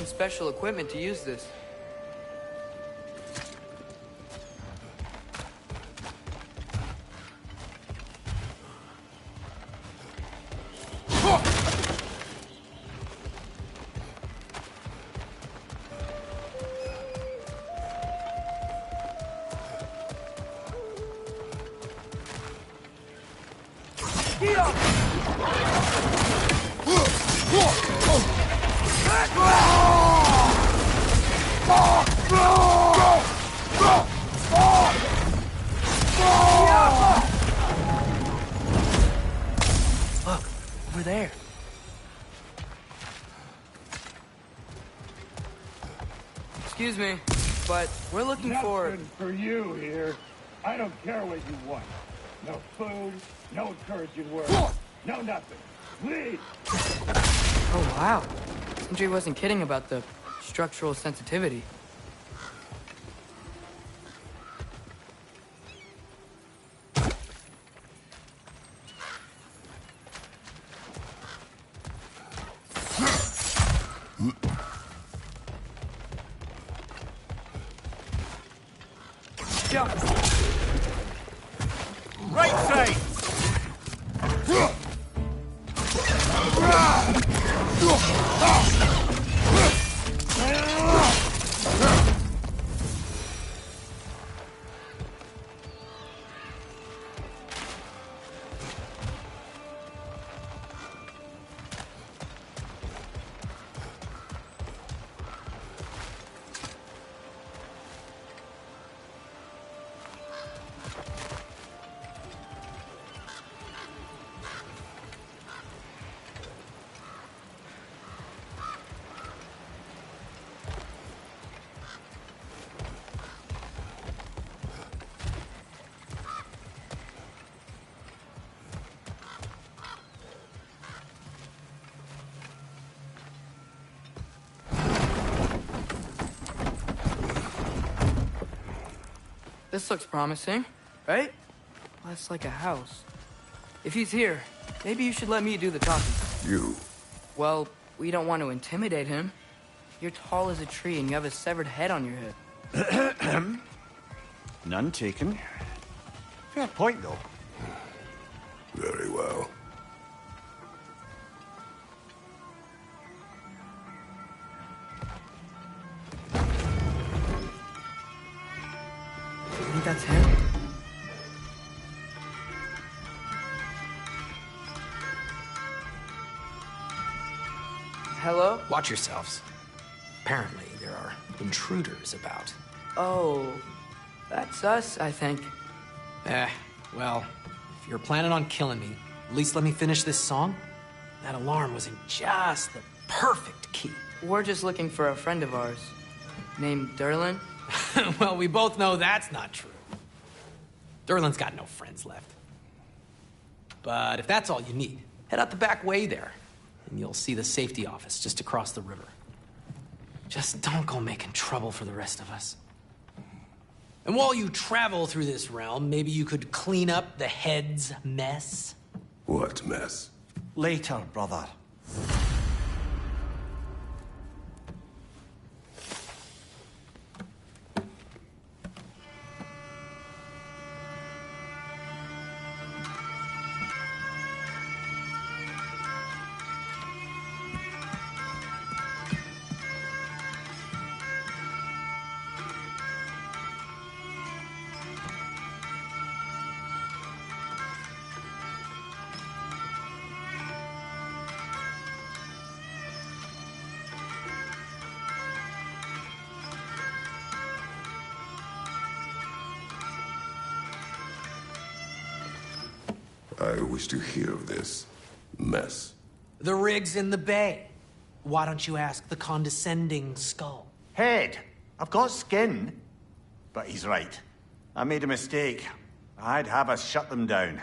Special equipment to use this. There. Excuse me, but we're looking for... Nothing for you here. I don't care what you want. No food, no encouraging words, no nothing. Leave! Oh, wow. Sindri wasn't kidding about the structural sensitivity. Right side! This looks promising, right? Well, that's like a house. If he's here, maybe you should let me do the talking. You? Well, we don't want to intimidate him. You're tall as a tree and you have a severed head on your head. None taken. Fair point, though. Very well. I think that's him. Hello? Watch yourselves. Apparently, there are intruders about. Oh, that's us, I think. Well, if you're planning on killing me, at least let me finish this song. That alarm was in just the perfect key. We're just looking for a friend of ours, named Derlin. Well, we both know that's not true. Derlin's got no friends left. But if that's all you need, head out the back way there, and you'll see the safety office just across the river. Just don't go making trouble for the rest of us. And while you travel through this realm, maybe you could clean up the head's mess? What mess? Later, brother. I wish to hear of this mess. The rig's in the bay. Why don't you ask the condescending skull? Head, I've got skin. But he's right. I made a mistake. I'd have us shut them down.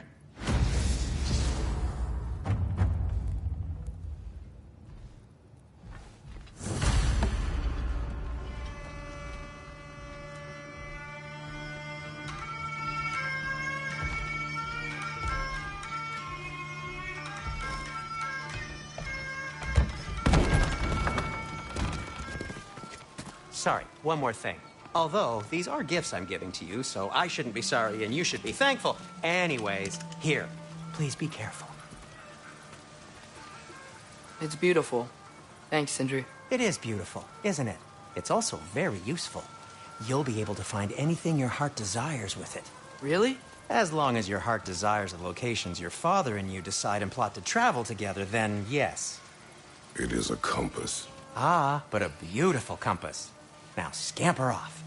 Sorry, one more thing. Although, these are gifts I'm giving to you, so I shouldn't be sorry and you should be thankful. Anyways, here, please be careful. It's beautiful. Thanks, Sindri. It is beautiful, isn't it? It's also very useful. You'll be able to find anything your heart desires with it. Really? As long as your heart desires the locations your father and you decide and plot to travel together, then yes. It is a compass. Ah, but a beautiful compass. Now scamper off.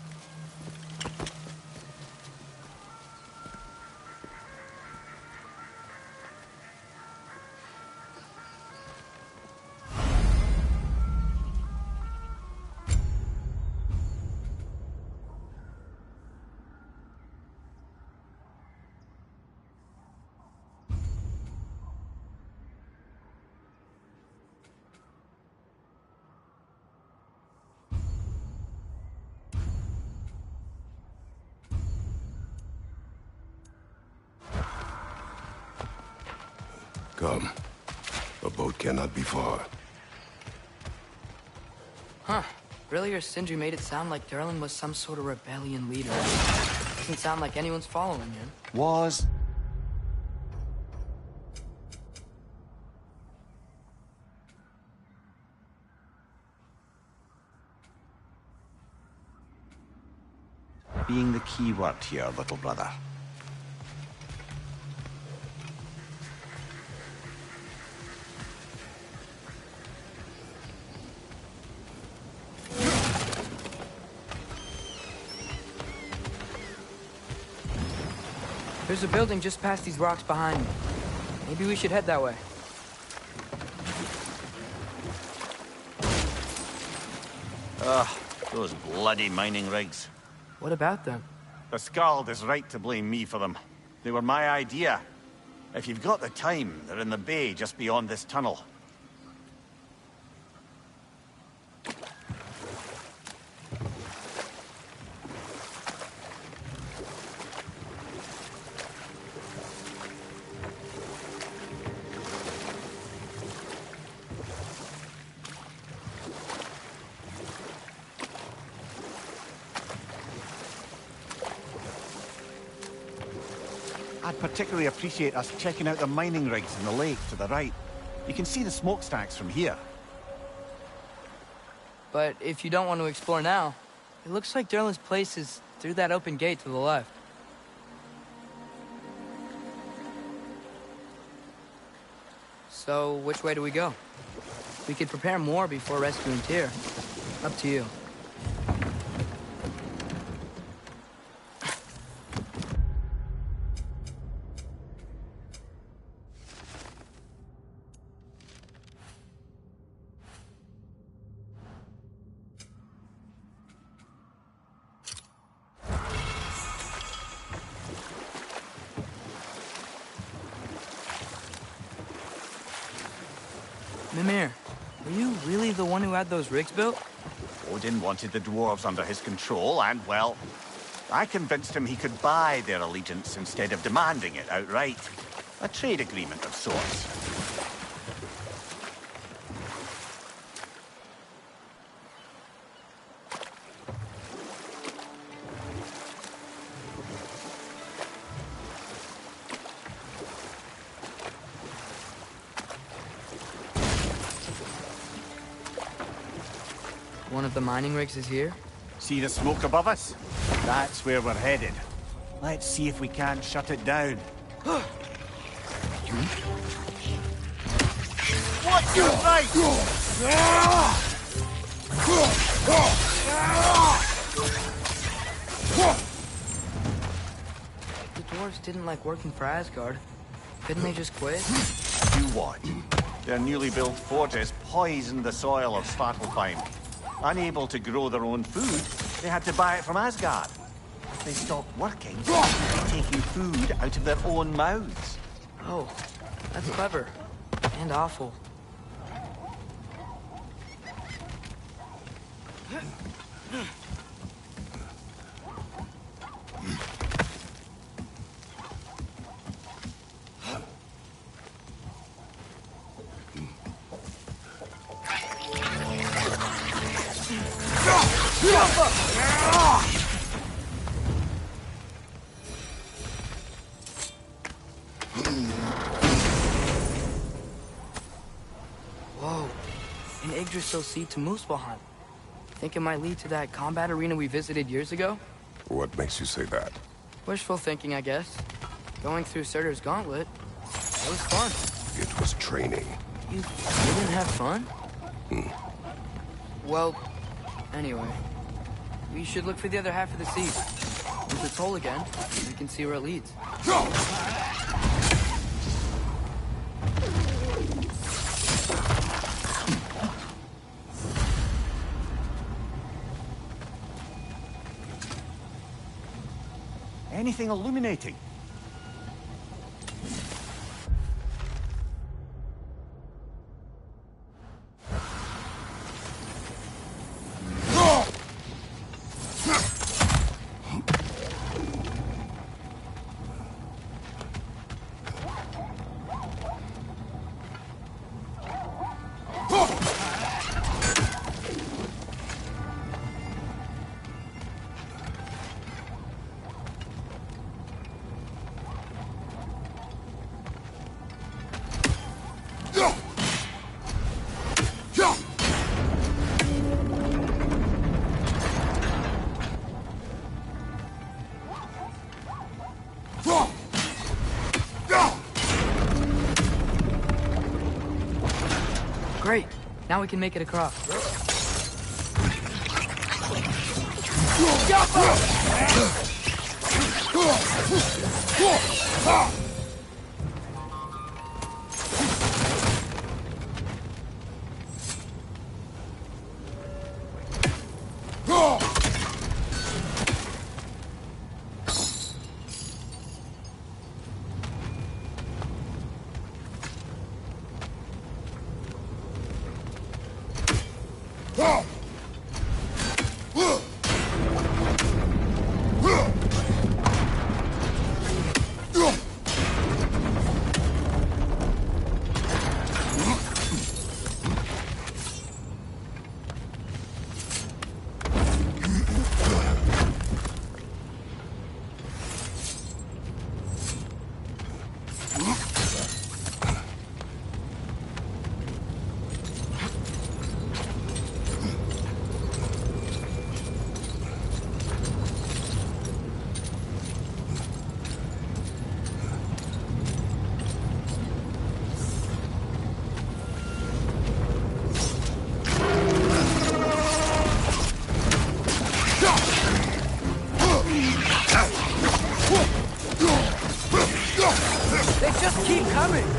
Come. A boat cannot be far. Huh. Earlier, Sindri made it sound like Durlin was some sort of rebellion leader. Doesn't sound like anyone's following him. Was. Being the key word here, little brother. There's a building just past these rocks behind me. Maybe we should head that way. Ugh, those bloody mining rigs. What about them? The Skald is right to blame me for them. They were my idea. If you've got the time, they're in the bay just beyond this tunnel. I'd particularly appreciate us checking out the mining rigs in the lake to the right. You can see the smokestacks from here. But if you don't want to explore now, it looks like Durlin's place is through that open gate to the left. So, which way do we go? We could prepare more before rescuing Tyr. Up to you. Mimir, were you really the one who had those rigs built? Odin wanted the dwarves under his control, and, well, I convinced him he could buy their allegiance instead of demanding it outright. A trade agreement of sorts. One of the mining rigs is here? See the smoke above us? That's where we're headed. Let's see if we can't shut it down. What's your right? The dwarves didn't like working for Asgard. Couldn't they just quit? Do what? Their newly built fortress poisoned the soil of Svartalfheim. Unable to grow their own food, they had to buy it from Asgard. If they stopped working, they're taking food out of their own mouths. Oh, that's clever. And awful. Whoa, an Yggdrasil seed to Muspelheim. Think it might lead to that combat arena we visited years ago? What makes you say that? Wishful thinking, I guess. Going through Surtur's gauntlet, it was fun. It was training. You didn't have fun? Well, anyway, we should look for the other half of the seed. Once it's whole again, we can see where it leads. Anything illuminating? Great. Now we can make it across.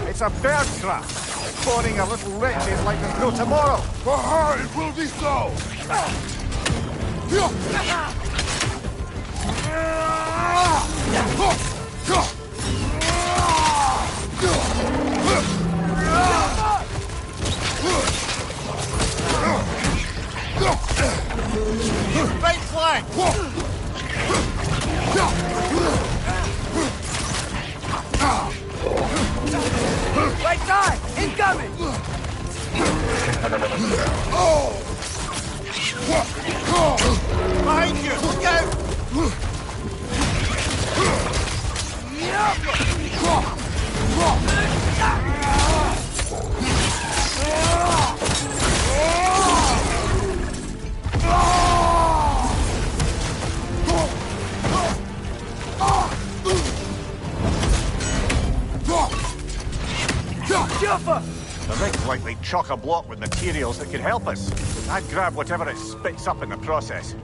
It's a bird trap. Spawning a little wretch is like there's no tomorrow. For her, it will be so! Right flank! Right side! Incoming! Behind you! Look out! The rig's likely chock-a-block with materials that could help us. I'd grab whatever it spits up in the process.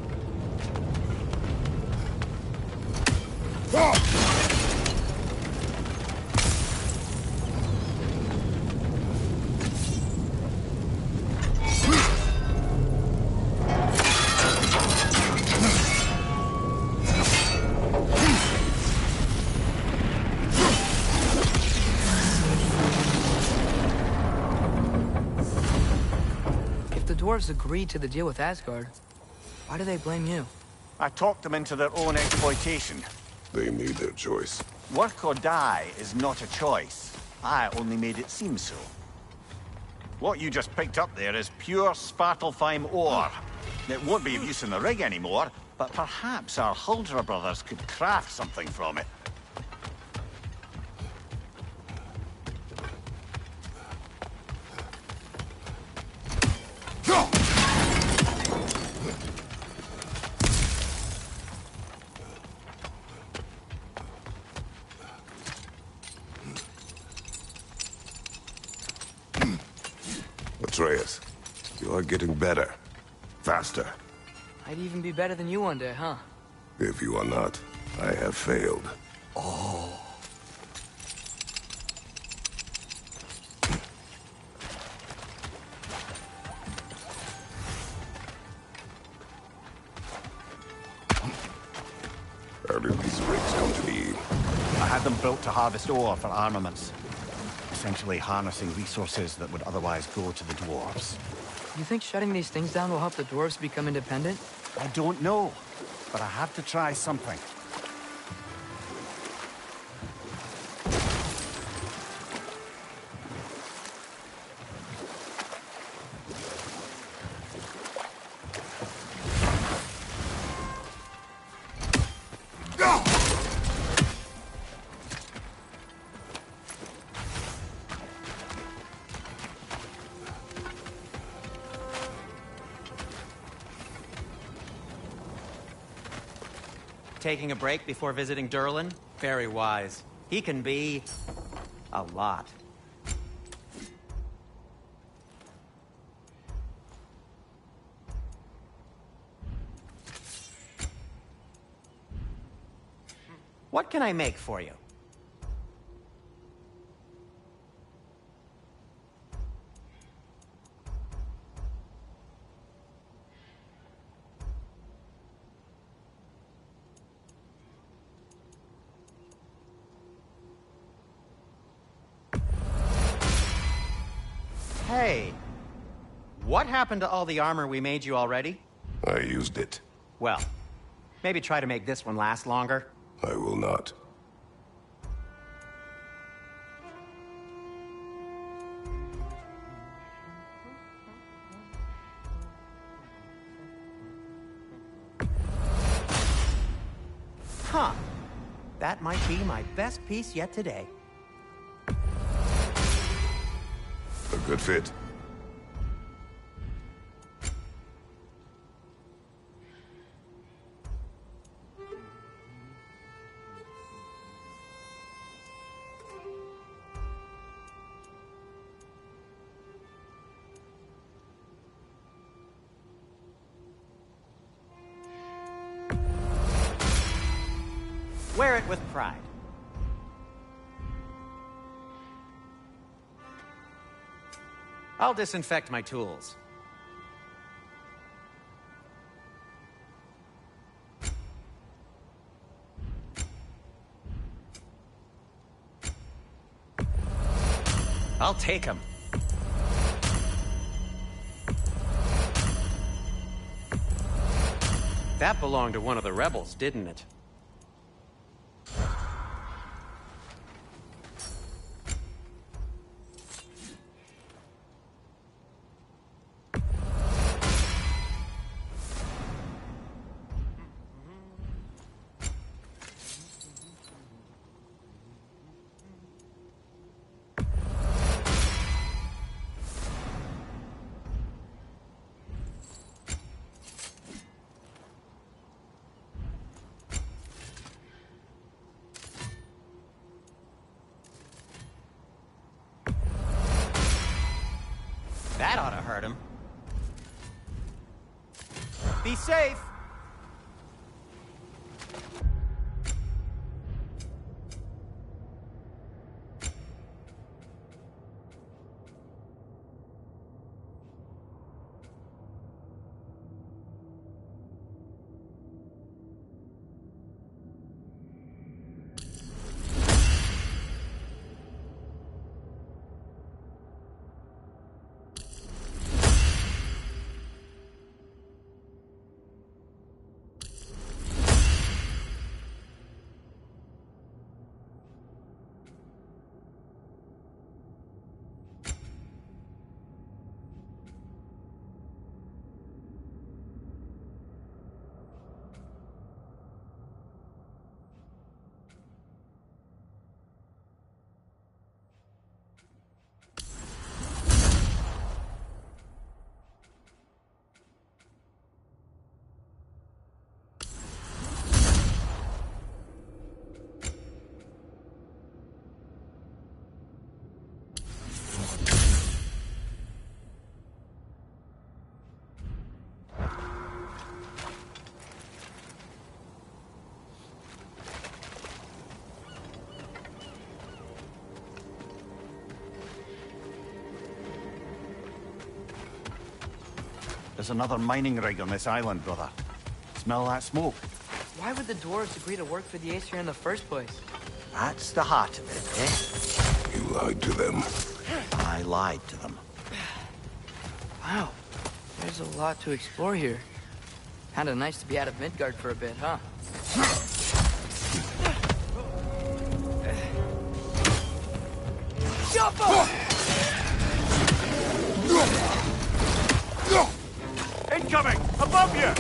dwarves agreed to the deal with Asgard, why do they blame you? I talked them into their own exploitation. They made their choice. Work or die is not a choice. I only made it seem so. What you just picked up there is pure Svartalfheim ore. It won't be of use in the rig anymore, but perhaps our Huldra brothers could craft something from it. Atreus, you are getting better. Faster. I'd even be better than you one day, huh? If you are not, I have failed. How did these rigs come to be? I had them built to harvest ore for armaments. Essentially harnessing resources that would otherwise go to the dwarves. You think shutting these things down will help the dwarves become independent? I don't know, but I have to try something. Taking a break before visiting Durlin? Very wise. He can be... a lot. What can I make for you? Hey, what happened to all the armor we made you already? I used it. Well, maybe try to make this one last longer. I will not. Huh. That might be my best piece yet today. A good fit. Wear it with pride. I'll disinfect my tools. I'll take him. That belonged to one of the rebels, didn't it? That ought to hurt him. Be safe! there's another mining rig on this island, brother. Smell that smoke? Why would the dwarves agree to work for the Aesir in the first place? That's the heart of it, eh? You lied to them. I lied to them. Wow, there's a lot to explore here. Kinda nice to be out of Midgard for a bit, huh? Incoming! Above you!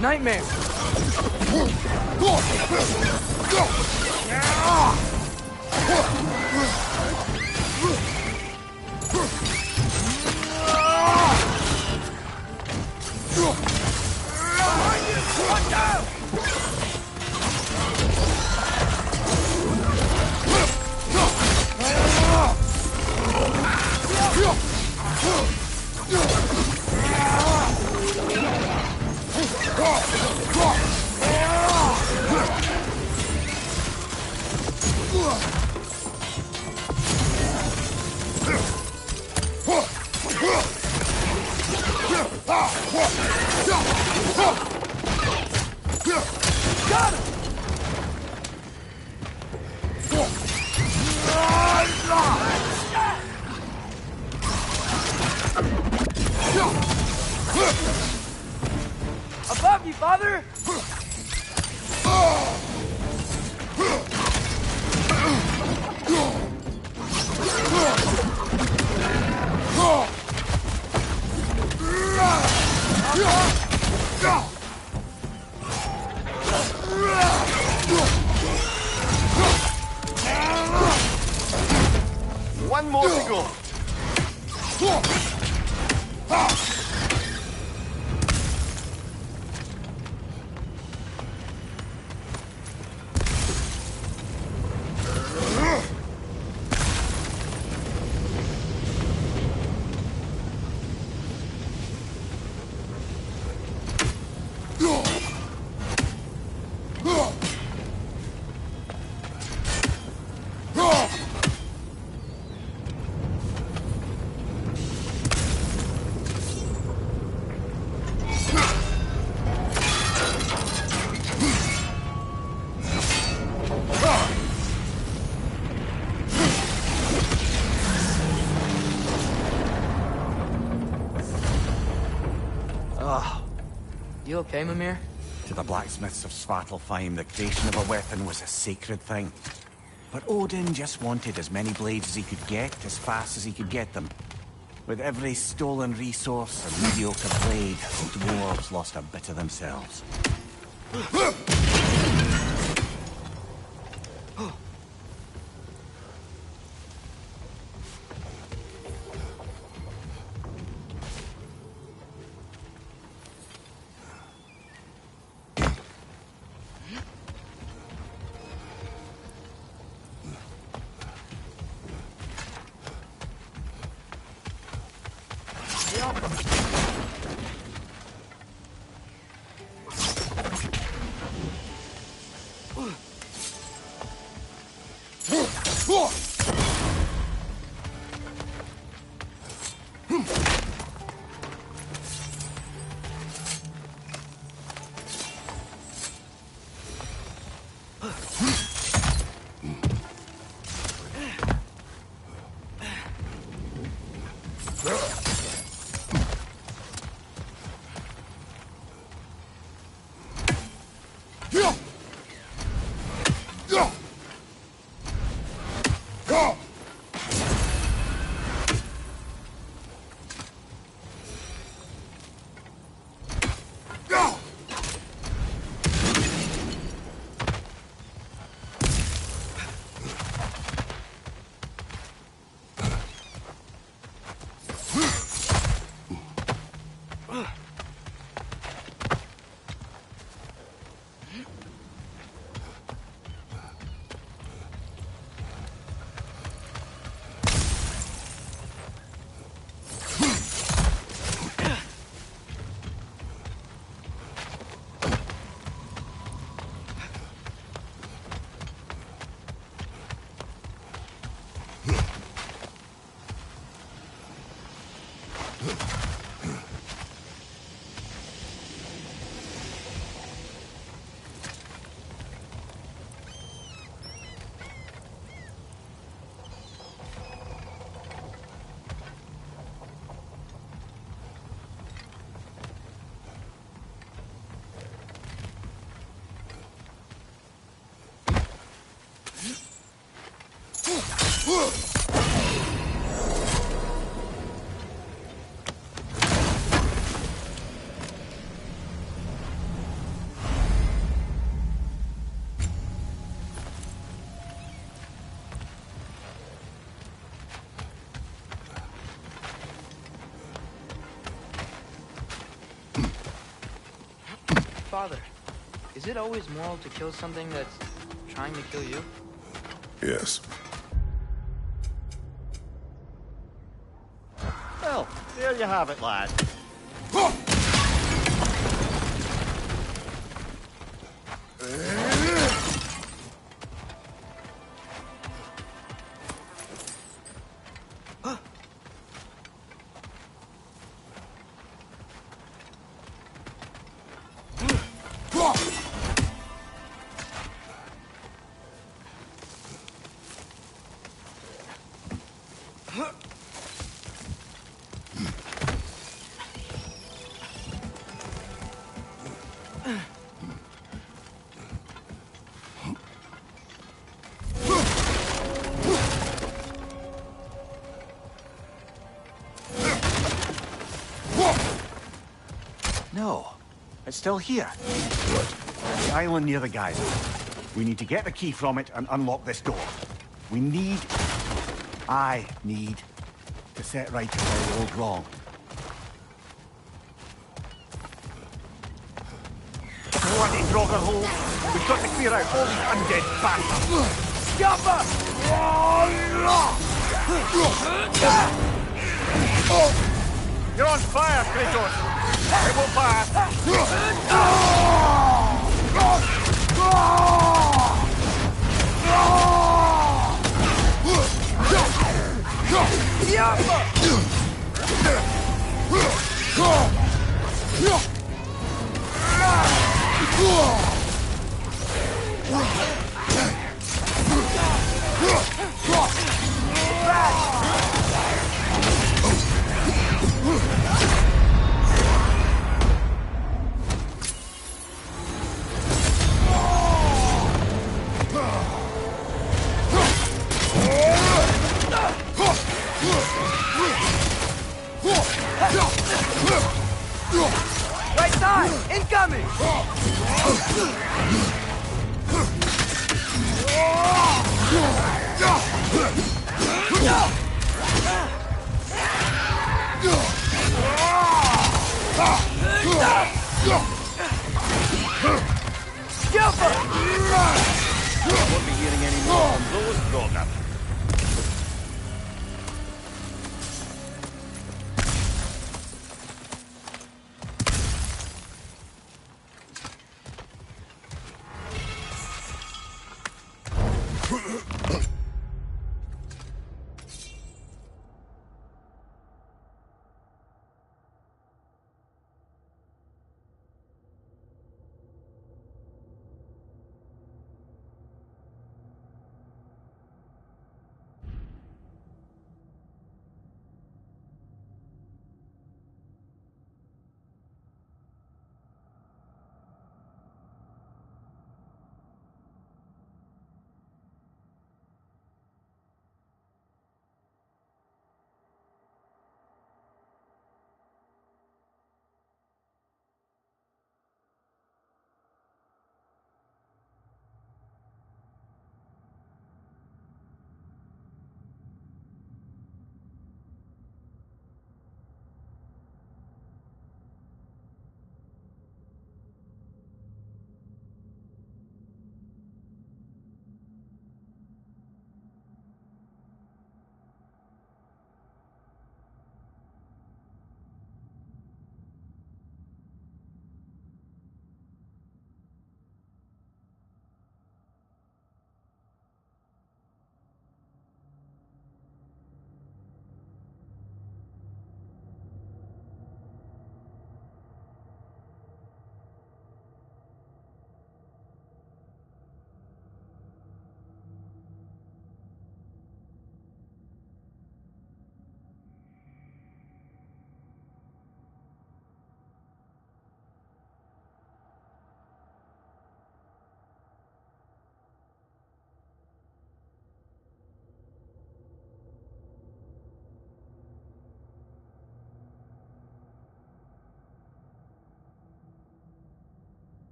Nightmare! Above you, father! One more to go. You okay, Mimir? To the blacksmiths of Svartalfheim, the creation of a weapon was a sacred thing. But Odin just wanted as many blades as he could get, as fast as he could get them. With every stolen resource and mediocre blade, the dwarves lost a bit of themselves. Father, is it always moral to kill something that's trying to kill you? Yes. Well, there you have it, lad. No, it's still here. The island near the geyser. We need to get the key from it and unlock this door. I need to set right our old wrong. Bloody Draugr hole! We've got to clear out all these undead bastards! Scupper! You're on fire, Kratos! It will pass! Right side! Incoming! Won't be hearing any more from those Draugr.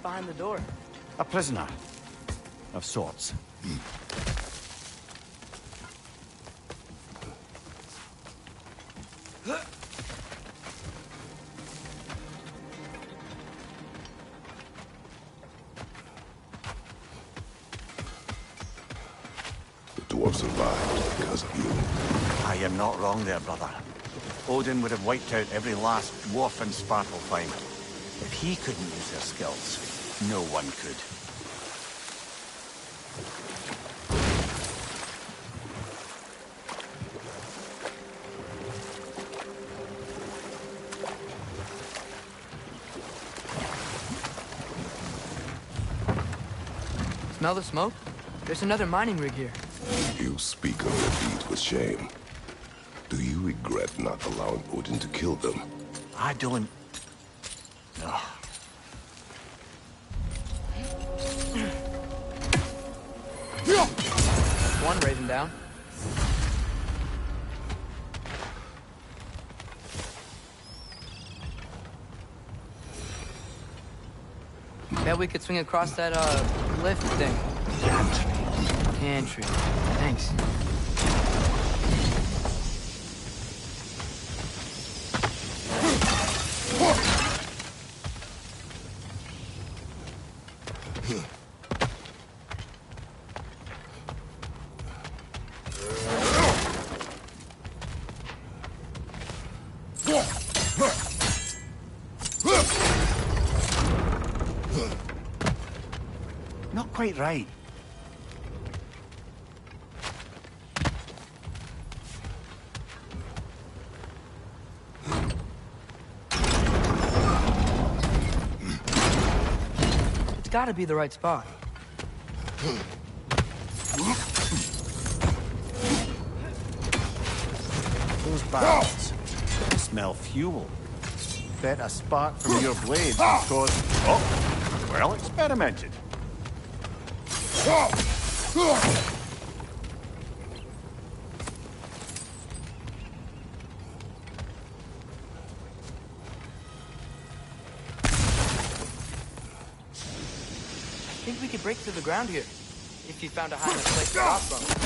behind the door? A prisoner. Of sorts. The dwarf survived because of you. I am not wrong there, brother. Odin would have wiped out every last dwarf in Svartalfheim. If he couldn't use their skills, no one could. Smell the smoke? There's another mining rig here. You speak of your deeds with shame. Do you regret not allowing Odin to kill them? I don't... Ugh. One raven down. Bet we could swing across that, lift thing. Pantry. Thanks. Not quite right. It's gotta be the right spot. Those barrels. They smell fuel. Bet a spark from your blades would cause... Oh, well experimented. I think we could break through the ground here. If you found a high enough place to drop from.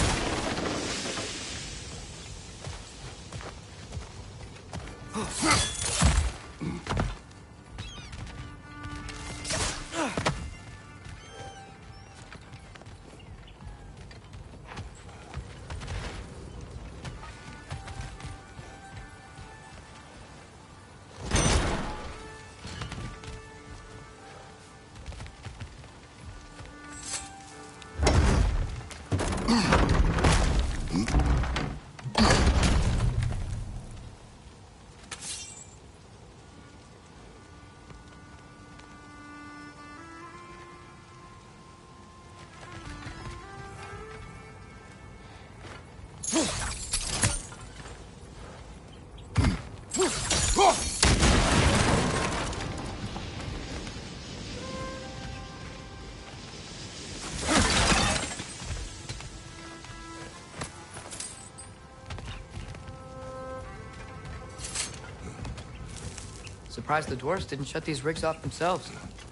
Surprised the dwarves didn't shut these rigs off themselves.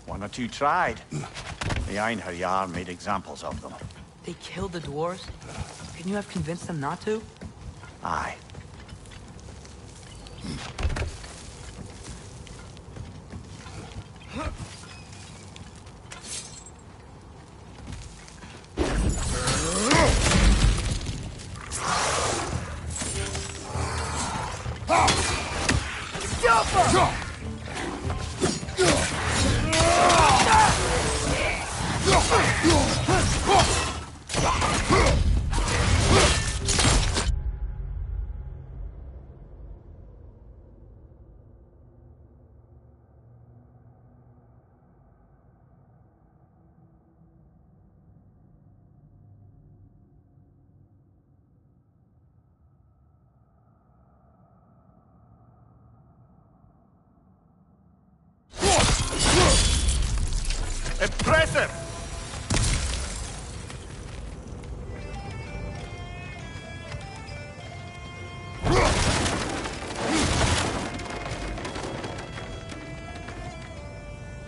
One or two tried. The Einherjar made examples of them. They killed the dwarves? Couldn't you have convinced them not to? Aye. Impressive!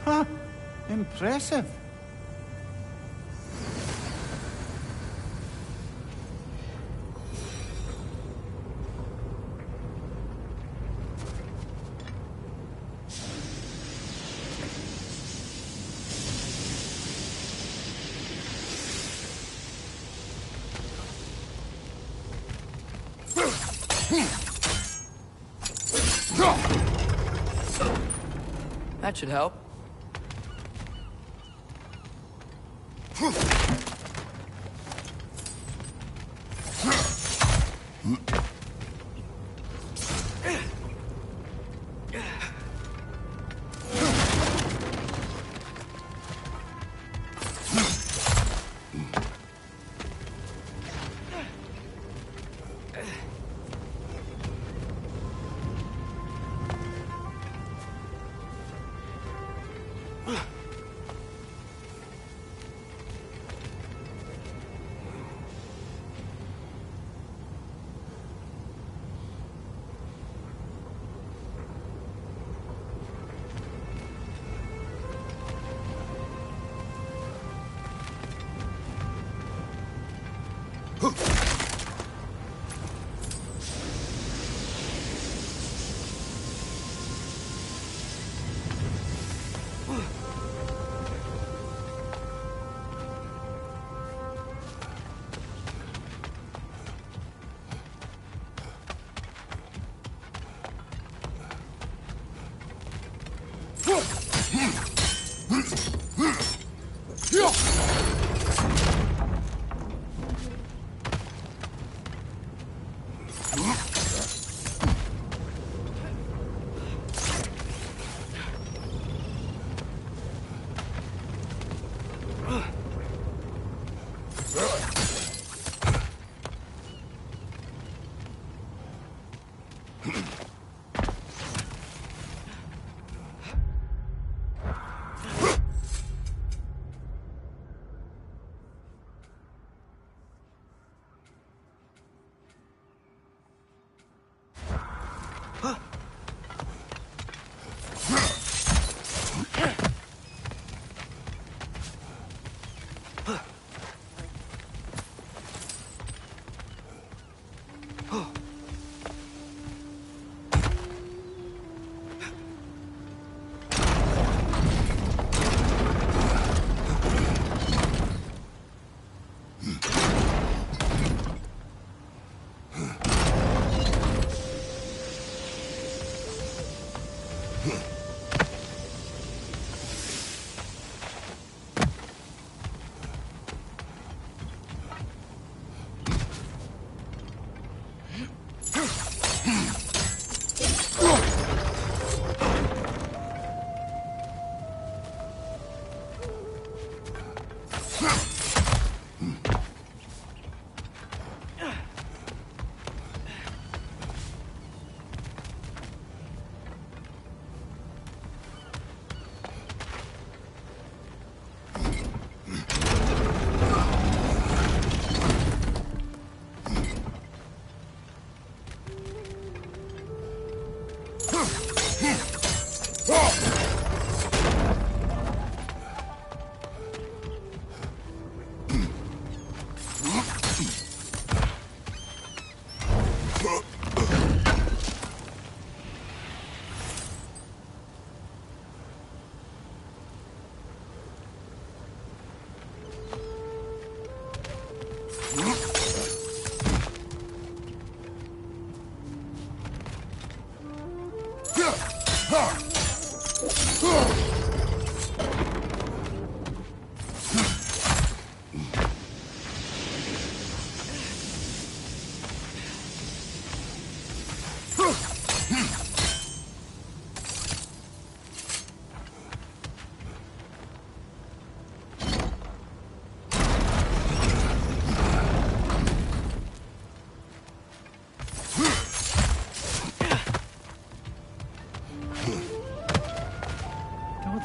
Huh? Impressive. That should help.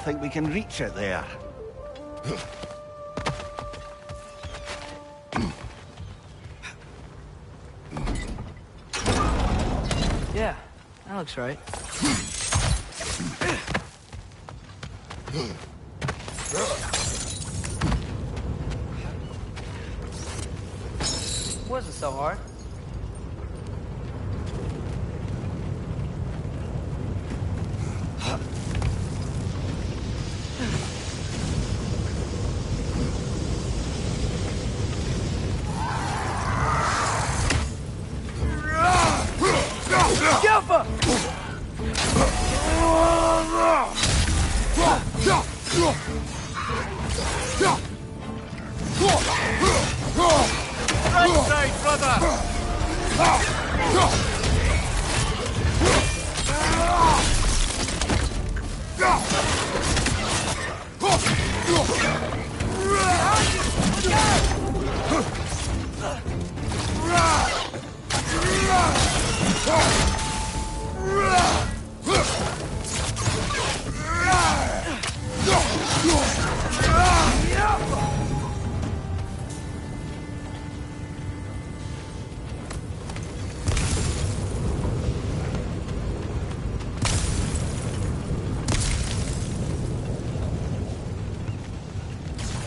Think we can reach it there. Yeah, that looks right. Wasn't so hard. Jumper! Right side, brother!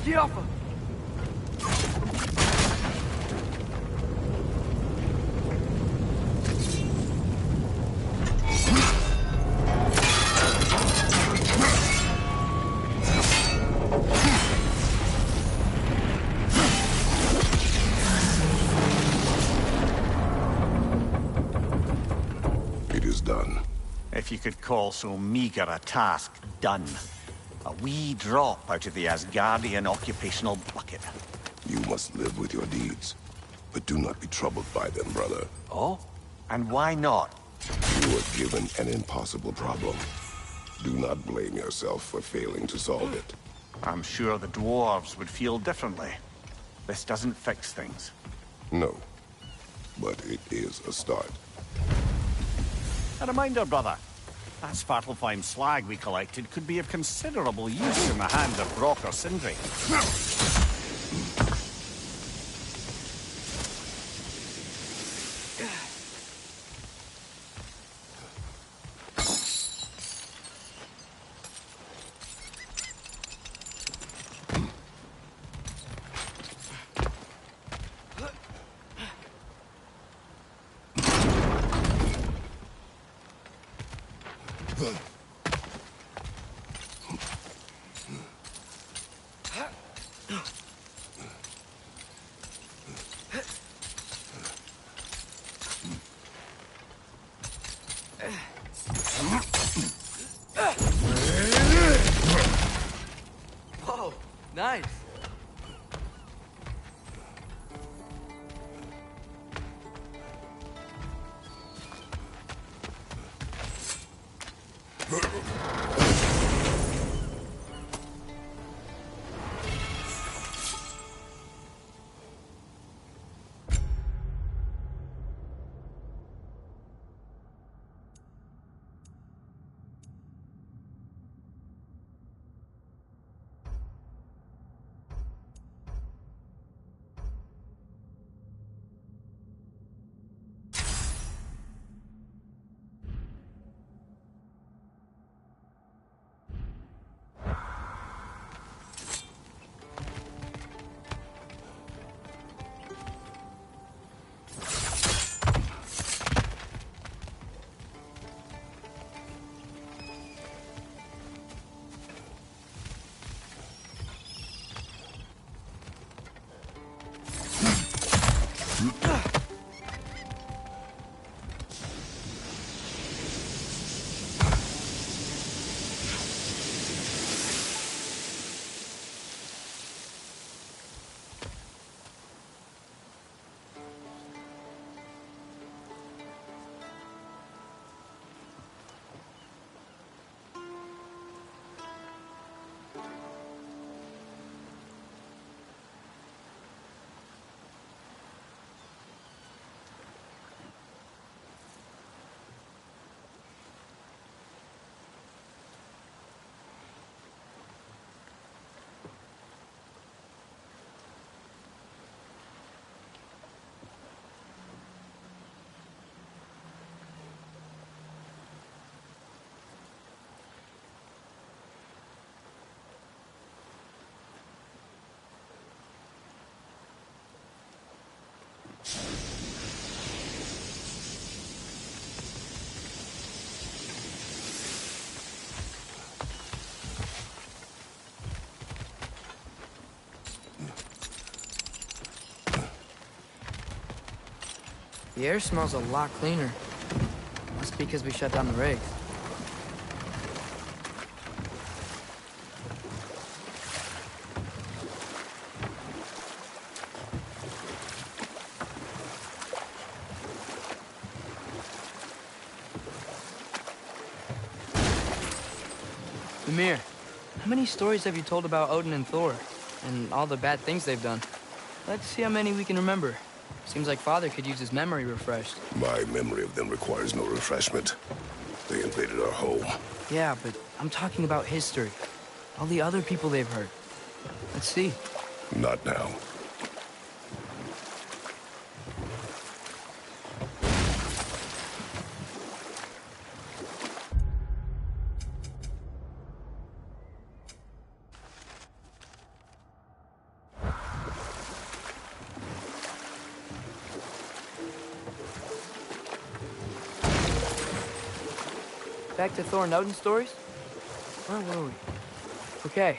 Jumper! It is done. If you could call so meager a task done. A wee drop out of the Asgardian occupational bucket. You must live with your deeds. But do not be troubled by them, brother. Oh? And why not? You were given an impossible problem. Do not blame yourself for failing to solve it. I'm sure the dwarves would feel differently. This doesn't fix things. No. But it is a start. A reminder, brother. That Svartalfheim slag we collected could be of considerable use in the hands of Brock or Sindri. Whoa, nice. The air smells a lot cleaner. Must be because we shut down the rigs. Ymir, how many stories have you told about Odin and Thor? And all the bad things they've done? Let's see how many we can remember. Seems like Father could use his memory refreshed. My memory of them requires no refreshment. They invaded our home. Yeah, but I'm talking about history. All the other people they've hurt. Let's see. Not now. Back to Thor and Odin stories? Where were we? Okay,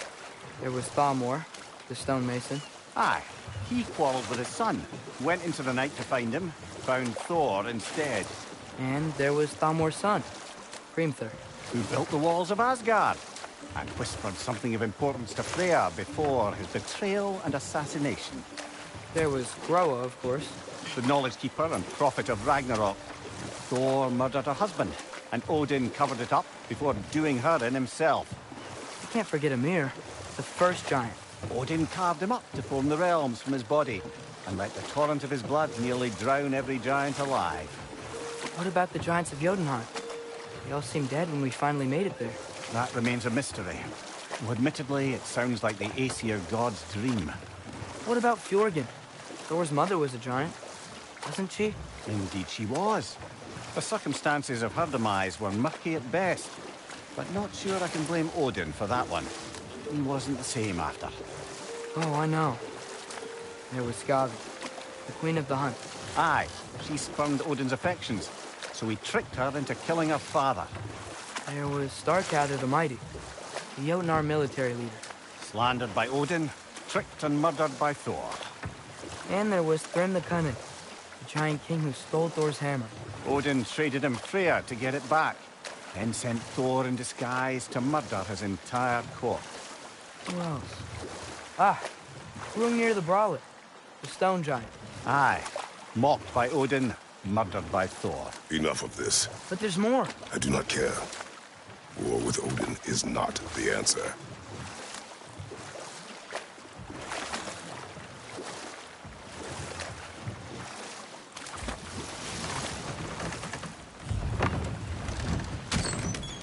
there was Thalmor, the stonemason. Aye. He quarreled with his son. Went into the night to find him. Found Thor instead. And there was Thalmor's son, Hrimthur. Who built the walls of Asgard. And whispered something of importance to Freya before his betrayal and assassination. There was Groa, of course. The knowledge keeper and prophet of Ragnarok. Thor murdered her husband, and Odin covered it up before doing her in himself. You can't forget Ymir, the first giant. Odin carved him up to form the realms from his body, and let the torrent of his blood nearly drown every giant alive. What about the giants of Jotunheim? They all seemed dead when we finally made it there. That remains a mystery. Though admittedly, it sounds like the Aesir god's dream. What about Fjorgyn? Thor's mother was a giant, wasn't she? Indeed she was. The circumstances of her demise were murky at best, but not sure I can blame Odin for that one. He wasn't the same after. Oh, I know. There was Skavi, the queen of the hunt. Aye, she spurned Odin's affections, so he tricked her into killing her father. There was Starkadr the Mighty, the Jotnar military leader. Slandered by Odin, tricked and murdered by Thor. And there was Thrym the Cunning, the giant king who stole Thor's hammer. Odin traded him Freya to get it back, then sent Thor in disguise to murder his entire court. Who else? Ah, Hrungnir the Brawler, the stone giant. Aye, mocked by Odin, murdered by Thor. Enough of this. But there's more. I do not care. War with Odin is not the answer.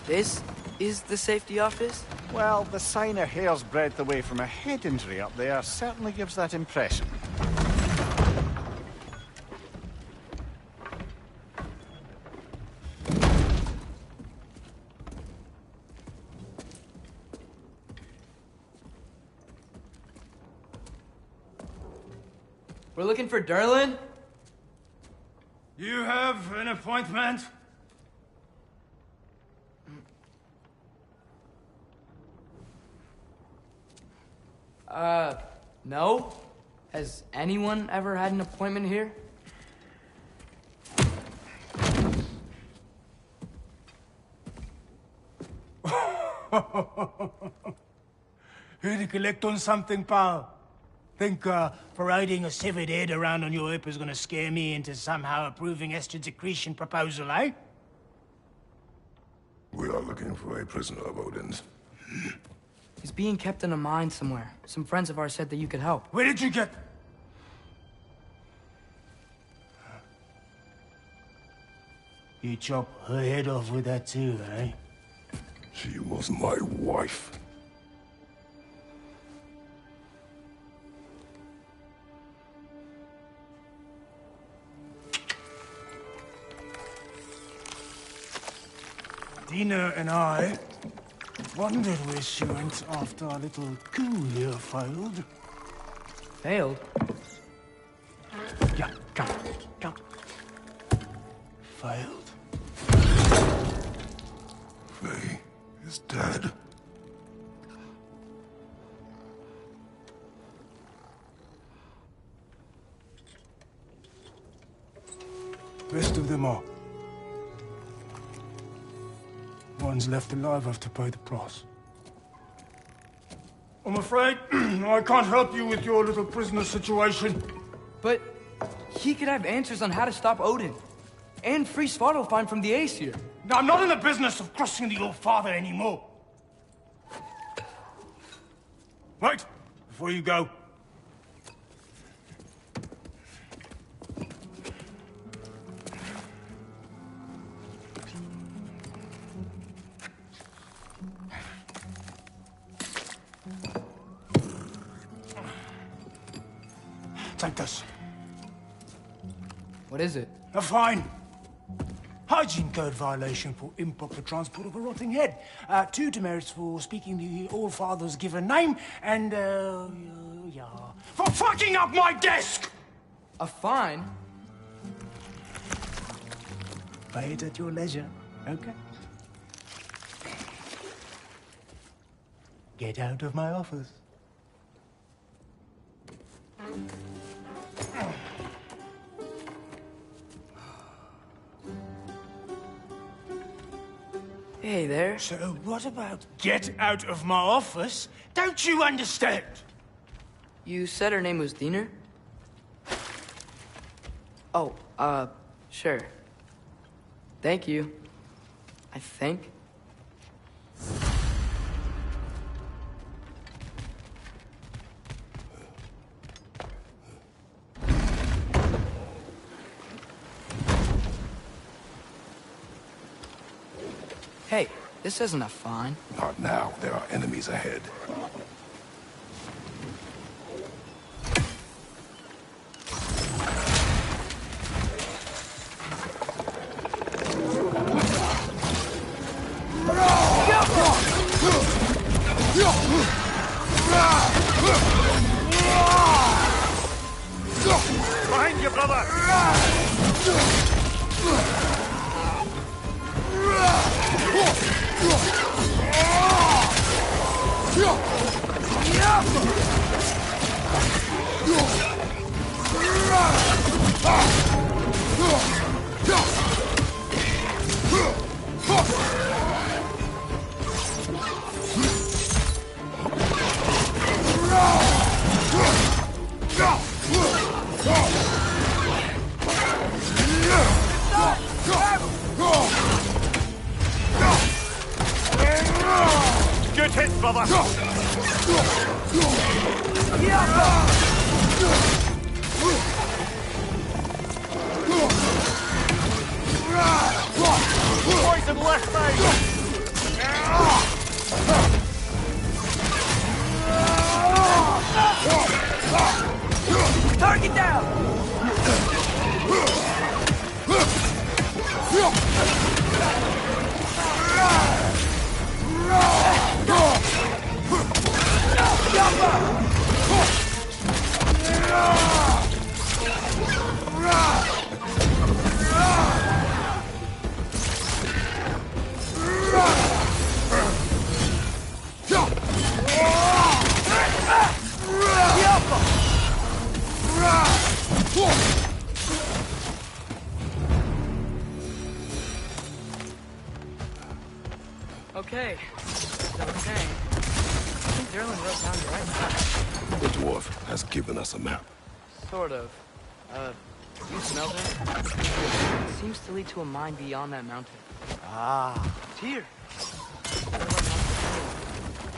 This is the safety office? Well, the sign a hair's breadth away from a head injury up there certainly gives that impression. We're looking for Durlin? You have an appointment? No? Has anyone ever had an appointment here? Here to collect on something, pal? Think, parading a severed head around on your hip is gonna scare me into somehow approving Estrid's accretion proposal, eh? We are looking for a prisoner of Odin's. He's being kept in a mine somewhere. Some friends of ours said that you could help. Where did you get... You chop her head off with that too, eh? She was my wife. Dina and I wondered where she went after our little coup here failed. Failed? Yeah, come. Failed. Faye is dead. ones left alive have to pay the price. I'm afraid I can't help you with your little prisoner situation. But he could have answers on how to stop Odin. And free Svartalfheim from the Aesir. Now, I'm not in the business of crossing the Old Father anymore. Right, before you go. Take this. What is it? A fine. Hygiene code violation for improper transport of a rotting head. 2 demerits for speaking the All-Father's given name, and, yeah. For fucking up my desk! A fine? Pay it at your leisure, okay? Get out of my office. Hey there. So what about get out of my office? Don't you understand? You said her name was Diener? Oh, sure. Thank you. I think. Hey, this isn't a fine. Not now. There are enemies ahead. Behind you, brother! Good hit, brother! Poison left side! Target down! Okay, as I was saying, I think Derlin wrote down the right map. The dwarf has given us a map. Sort of. You smell that? It seems to lead to a mine beyond that mountain. Ah, It's here.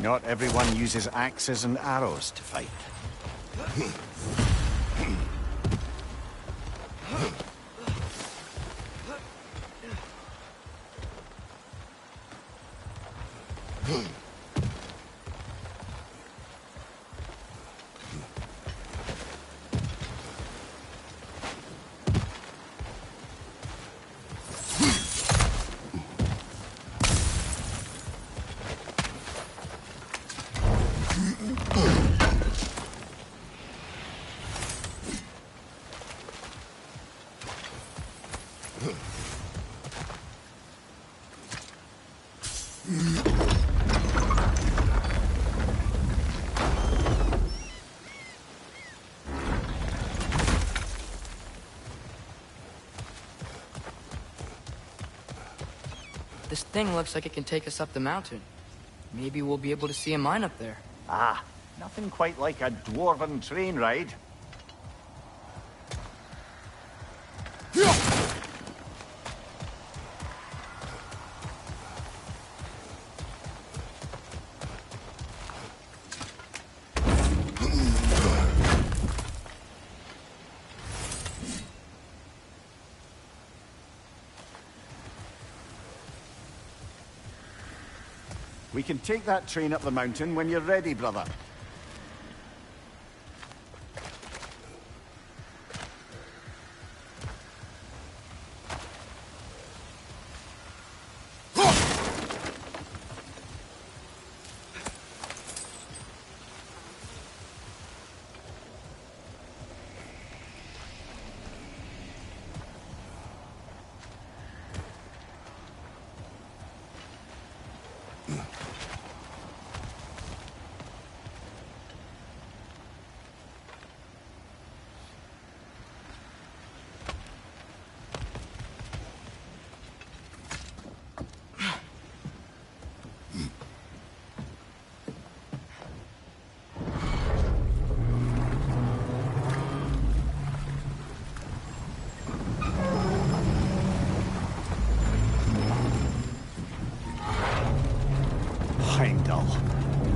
not everyone uses axes and arrows to fight. This thing looks like it can take us up the mountain. Maybe we'll be able to see a mine up there. Ah, nothing quite like a dwarven train ride. We can take that train up the mountain when you're ready, brother.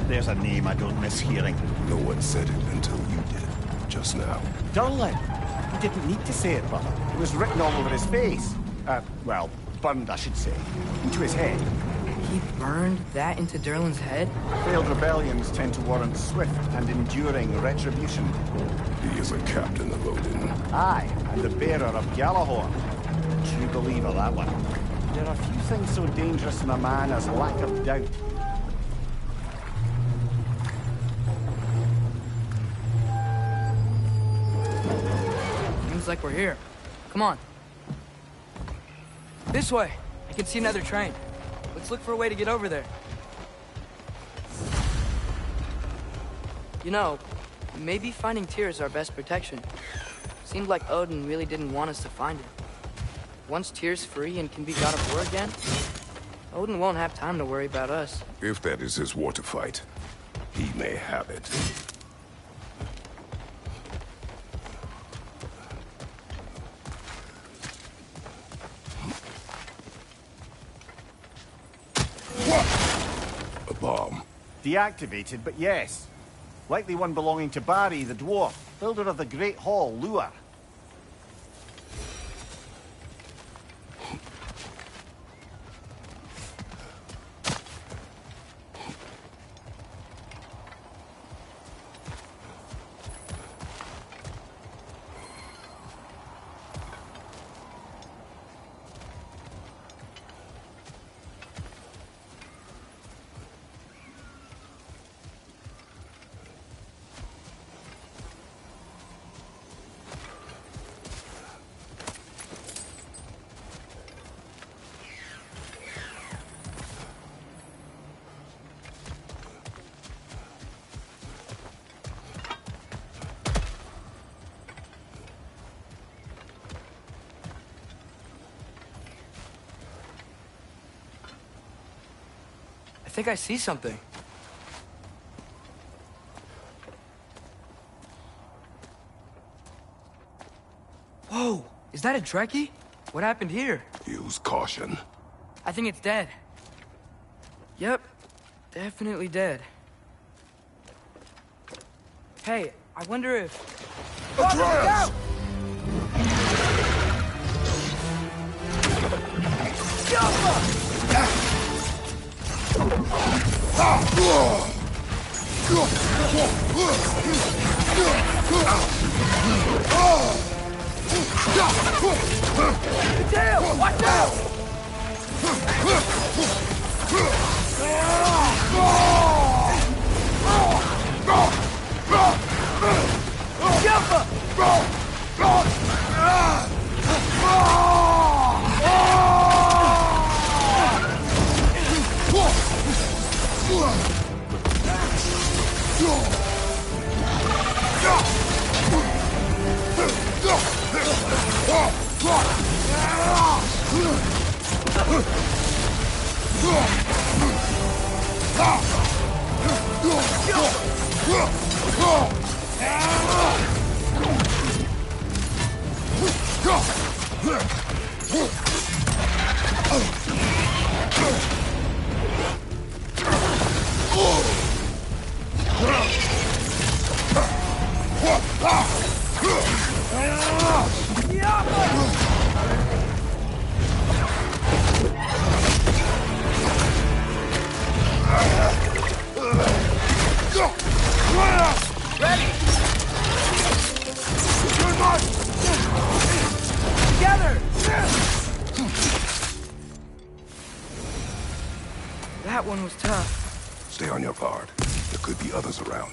There's a name I don't miss hearing. No one said it until you did, just now. Durlin! He didn't need to say it, brother. It was written all over his face. Well, burned, I should say. Into his head. He burned that into Durlin's head? Failed rebellions tend to warrant swift and enduring retribution. He is a captain of Odin. Aye, and the bearer of Gjallarhorn. True believer, that one. There are few things so dangerous in a man as lack of doubt. Like we're here. Come on. This way. I can see another train. Let's look for a way to get over there. You know, maybe finding Tyr is our best protection. Seemed like Odin really didn't want us to find him. Once Tyr's free and can be god of war again, Odin won't have time to worry about us. If that is his war to fight, he may have it. Bomb. Deactivated, but yes. Likely one belonging to Barry, the dwarf, builder of the Great Hall, Lure. I think I see something. Whoa! Is that a Trekkie? What happened here? Use caution. I think it's dead. Yep. Definitely dead. Hey, I wonder if... Atreus! Damn! Watch out! That one was tough. Stay on your guard. There could be others around.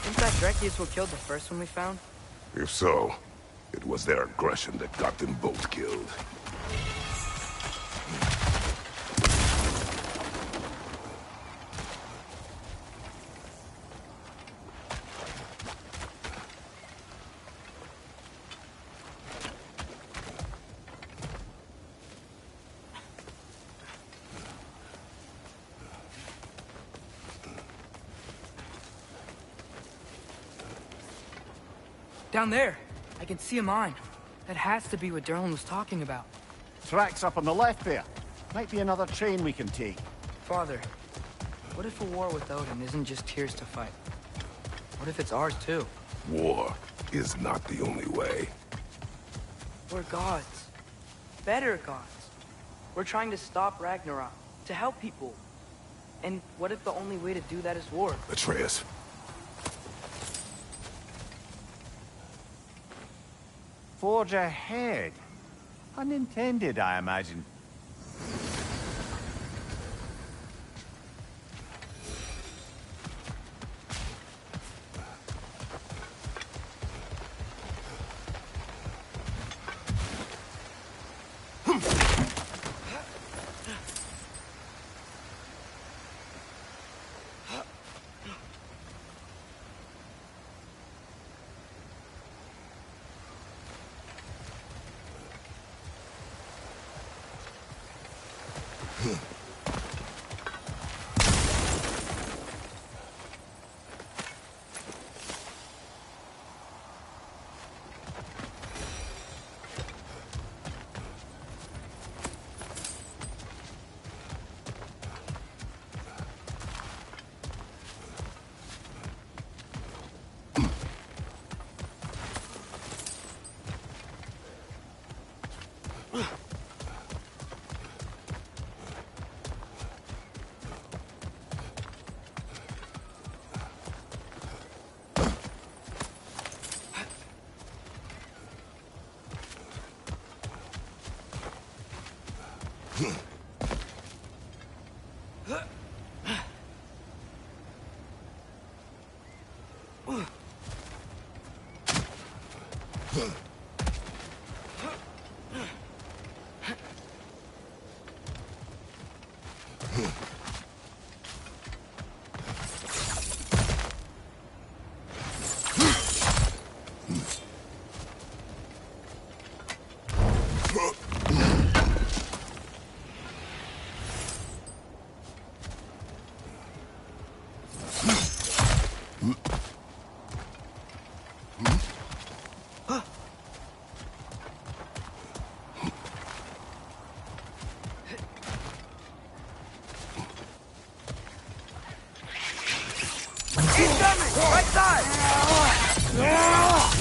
Think that Dreki is what killed the first one we found? If so, it was their aggression that got them both killed. Down there, I can see a mine. That has to be what Derlin was talking about. Tracks up on the left there. Might be another train we can take. Father, what if a war with Odin isn't just Tyr's to fight? What if it's ours too? War is not the only way. We're gods. Better gods. We're trying to stop Ragnarok, to help people. And what if the only way to do that is war? Atreus. Forge ahead. Unintended, I imagine.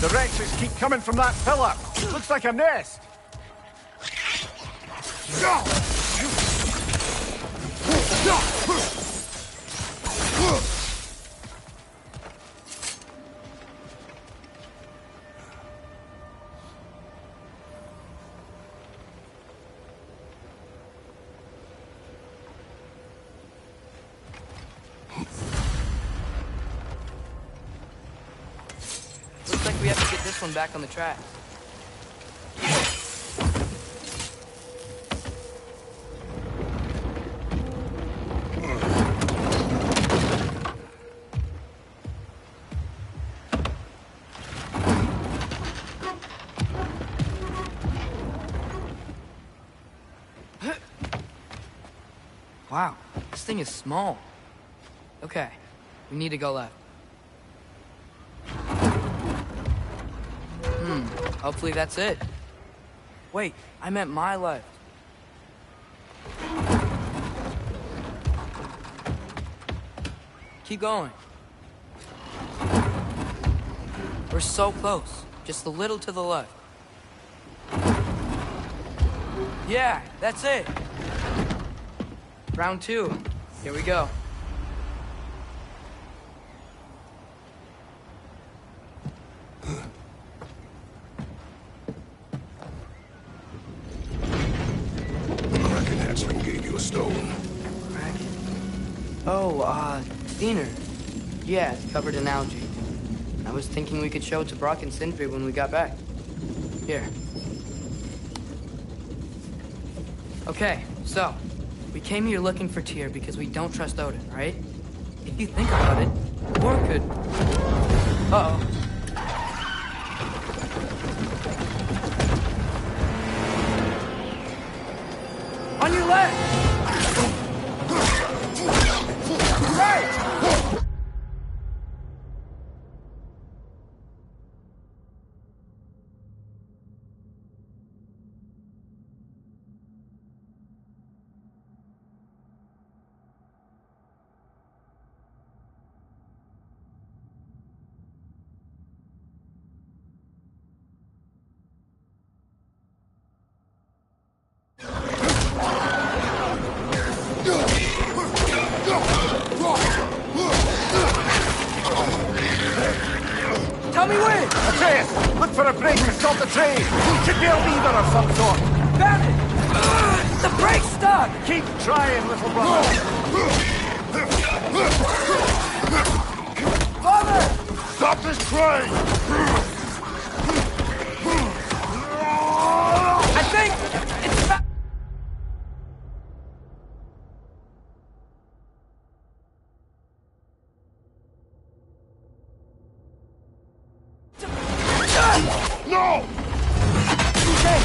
The wretches keep coming from that pillar. Looks like a nest. Looks like we have to get this one back on the track. Wow, this thing is small. Okay, we need to go left. Hopefully that's it. Wait, I meant my left. Keep going. We're so close. Just a little to the left. Yeah, that's it. Round 2. Here we go. Kraken hatchling gave you a stone. Kraken. Oh, Diener. Yeah, it's covered in algae. I was thinking we could show it to Brock and Sindri when we got back. Here. Okay, so, we came here looking for Tyr because we don't trust Odin, right? If you think about it, War could... Uh-oh. On your left! Right! Tell me when! Atreus, look for a break to stop the train. Should be a lever of some sort. Found it! The brake's stuck! Keep trying, little brother. Father! Stop this train! I think it's about... No! Shit!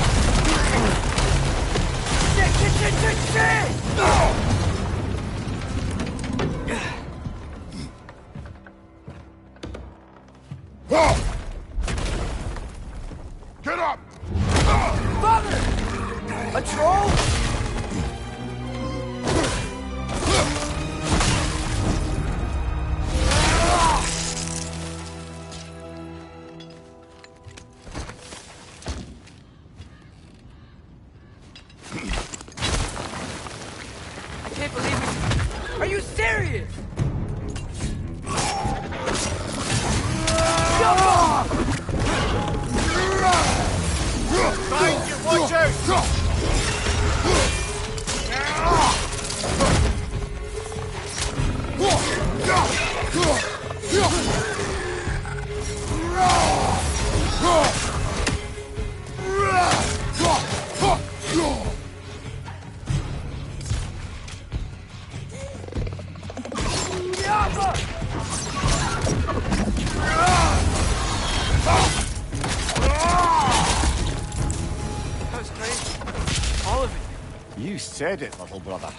Get up! Father! A troll? I can't believe it. Are you serious? Behind you, watch out! That was crazy. All of it. You said it, little brother.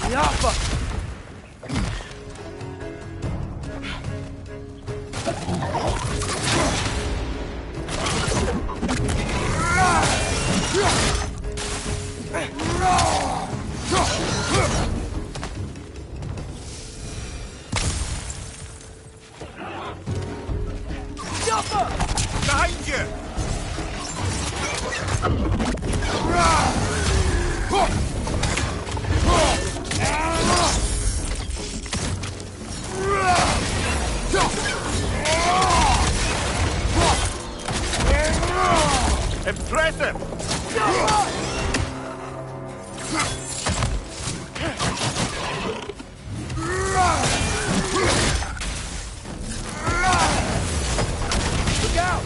Yappa! Behind you! Impressive! Look out!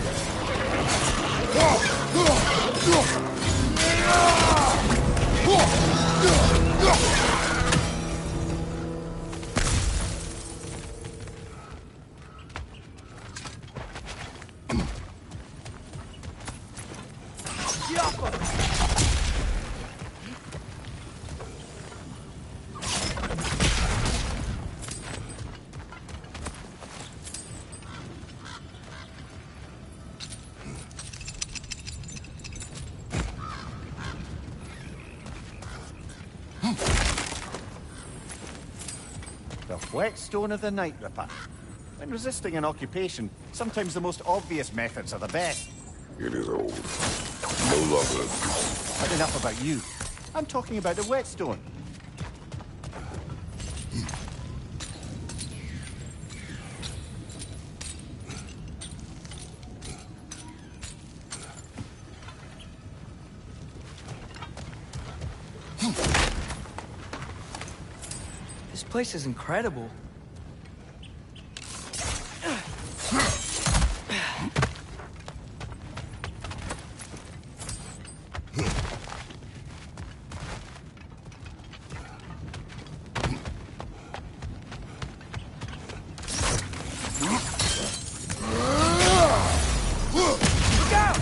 The whetstone of the Night Ripper. When resisting an occupation, sometimes the most obvious methods are the best. It is old. No longer. But enough about you. I'm talking about the whetstone. This place is incredible. Look out!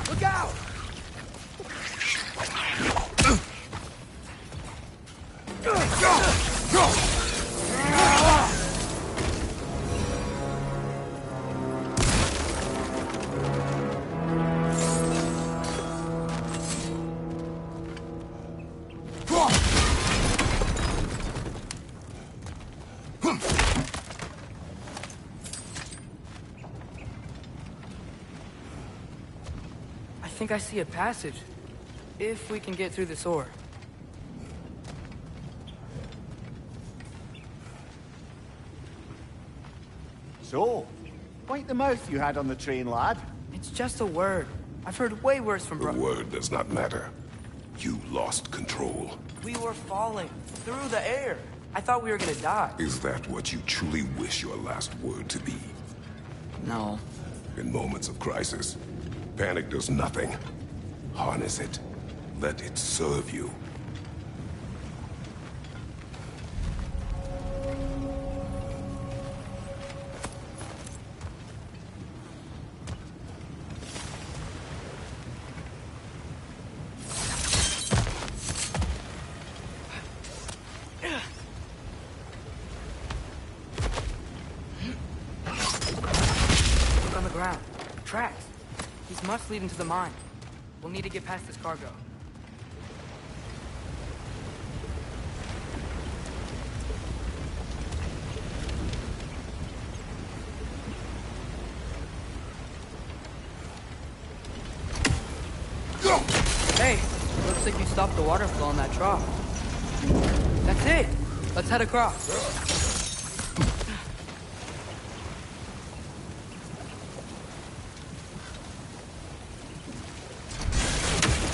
Look out! I think I see a passage. If we can get through this ore. So, point the mouth you had on the train, lad. It's just a word. I've heard way worse from The word does not matter. You lost control. We were falling through the air. I thought we were gonna die. Is that what you truly wish your last word to be? No. In moments of crisis, panic does nothing. Harness it. Let it serve you. Look on the ground. Tracks. These must lead into the mine. We'll need to get past this cargo. Hey, looks like you stopped the water flow in that trough. That's it. Let's head across.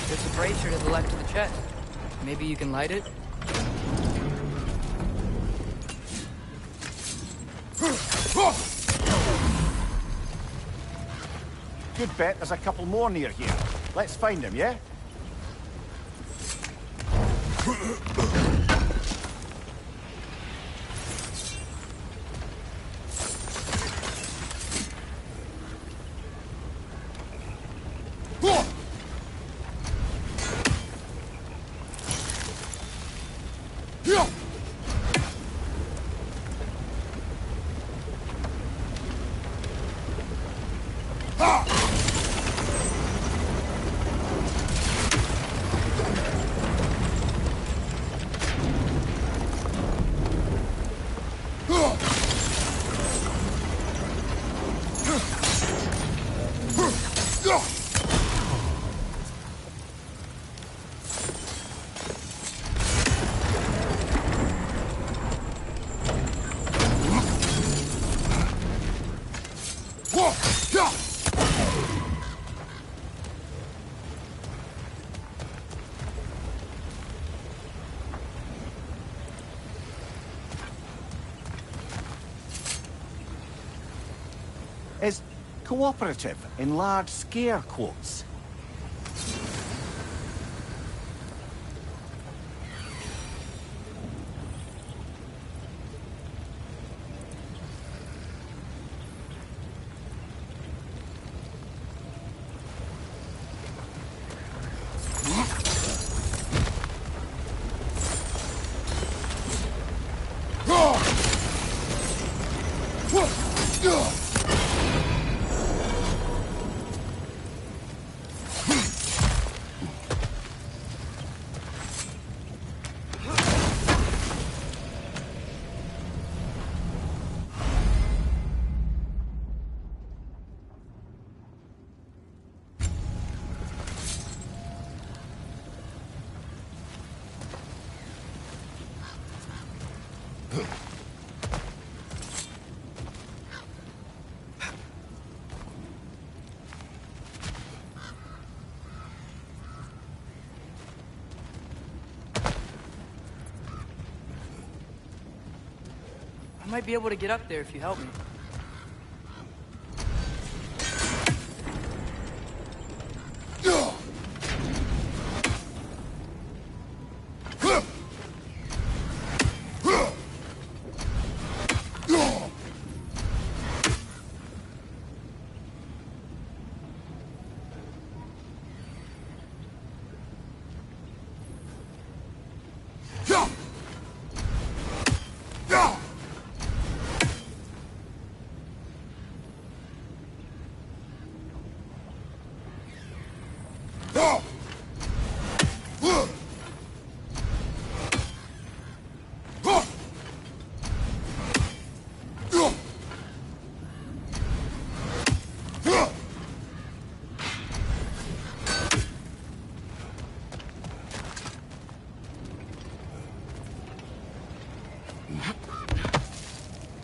There's a brazier to the left of the chest. Maybe you can light it? Good bet there's a couple more near here. Let's find them, yeah? Is cooperative in large scare quotes. might be able to get up there if you help me.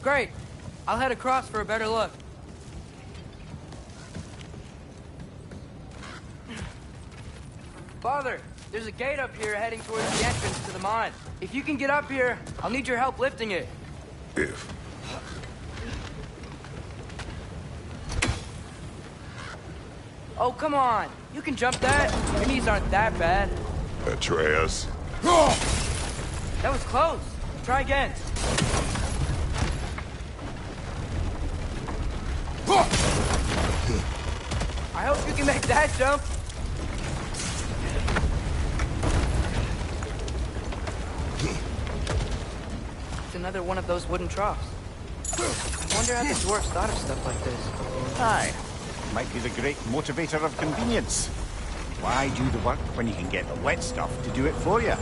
Great. I'll head across for a better look. Father, there's a gate up here heading towards the entrance to the mine. If you can get up here, I'll need your help lifting it. If. Oh, come on. You can jump that. Your knees aren't that bad. Atreus. That was close. Try again. I hope you can make that jump. It's another one of those wooden troughs. I wonder how the dwarves thought of stuff like this. Aye. Might be the great motivator of convenience. Why do the work when you can get the wet stuff to do it for you?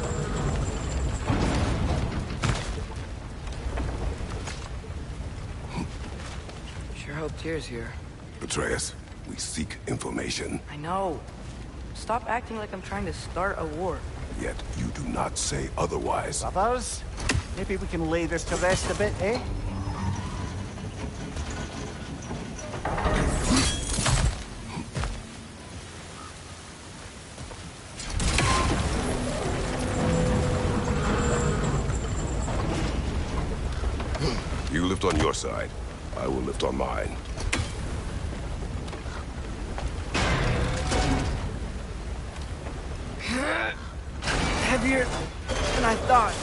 Sure hope Tyr's here. Atreus, we seek information. I know. Stop acting like I'm trying to start a war. Yet you do not say otherwise. Brothers, maybe we can lay this to rest a bit, eh? You lift on your side. I will lift on mine. Heavier than I thought.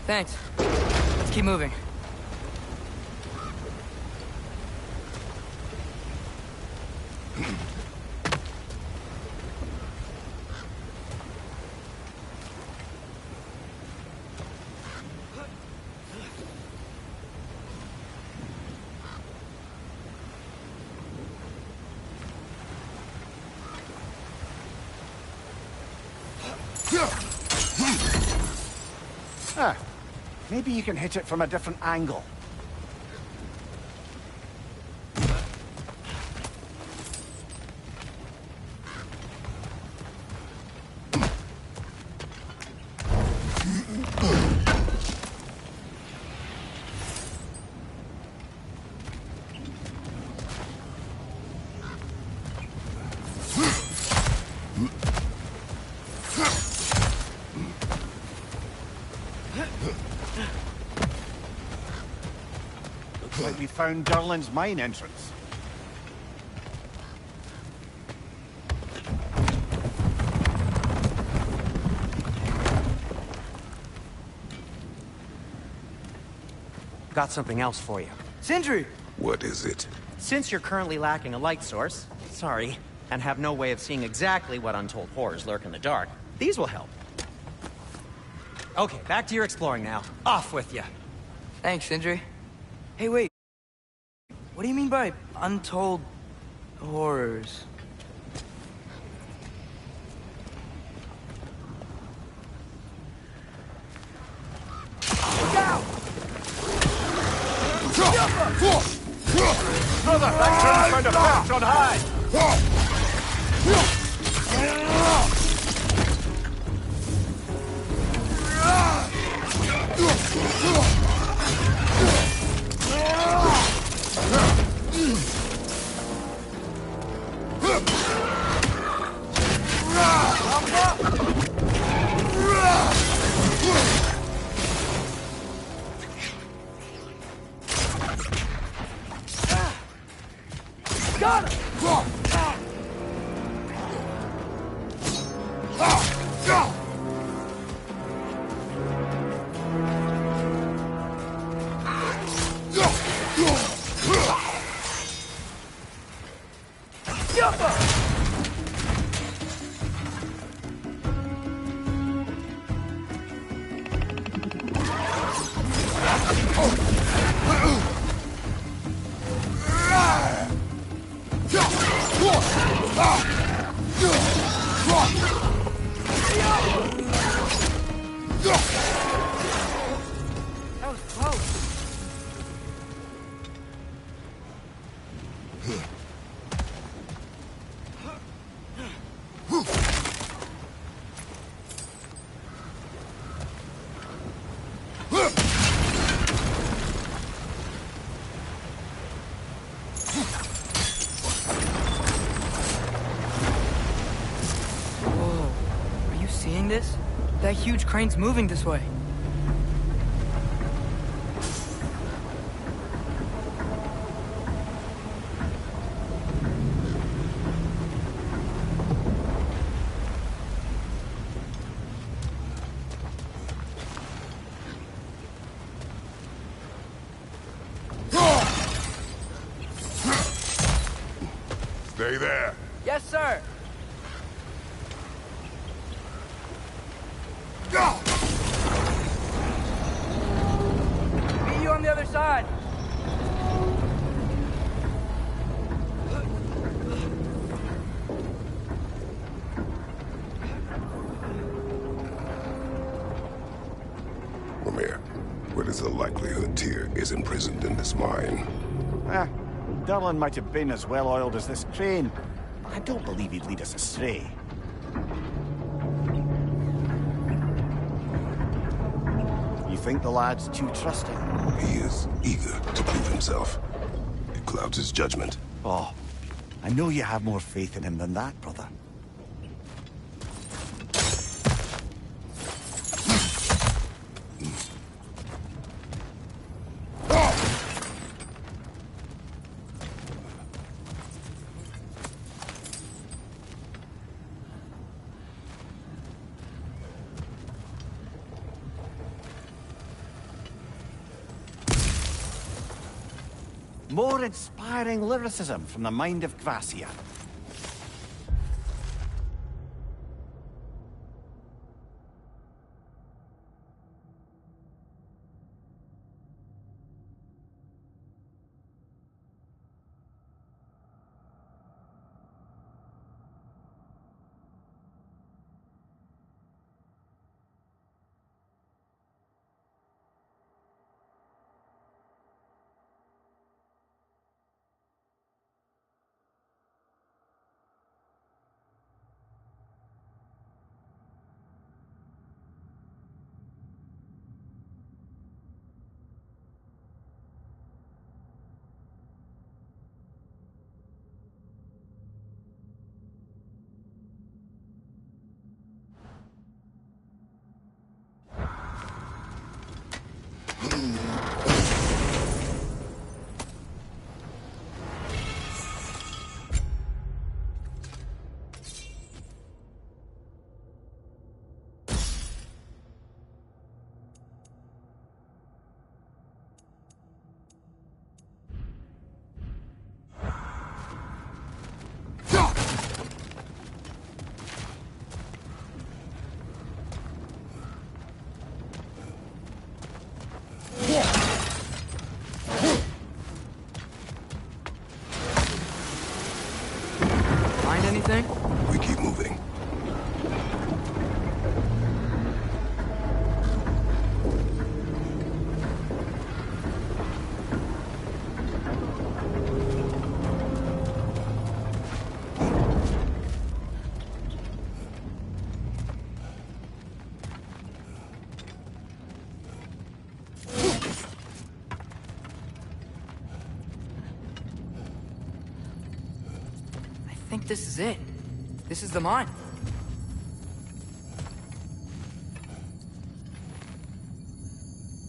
Thanks. Let's keep moving. Ah, maybe you can hit it from a different angle. Looks like we found Durlin's mine entrance. Got something else for you. Sindri! What is it? Since you're currently lacking a light source, and have no way of seeing exactly what untold horrors lurk in the dark, these will help. Okay, back to your exploring now. Off with you. Thanks, Sindri. Hey, wait. What do you mean by untold horrors? Look out! Brother, that gun's found a perch on high! seeing this? That huge crane's moving this way. Stay there. Yes, sir. Meet you on the other side. Ramir, what is the likelihood Tyr is imprisoned in this mine? Durlin might have been as well-oiled as this crane, but I don't believe he'd lead us astray. You think the lad's too trusting? He is eager to prove himself. It clouds his judgment. Oh, I know you have more faith in him than that, brother. More inspiring lyricism from the mind of Gracia. Find anything? We keep moving. I think this is it. This is the mine.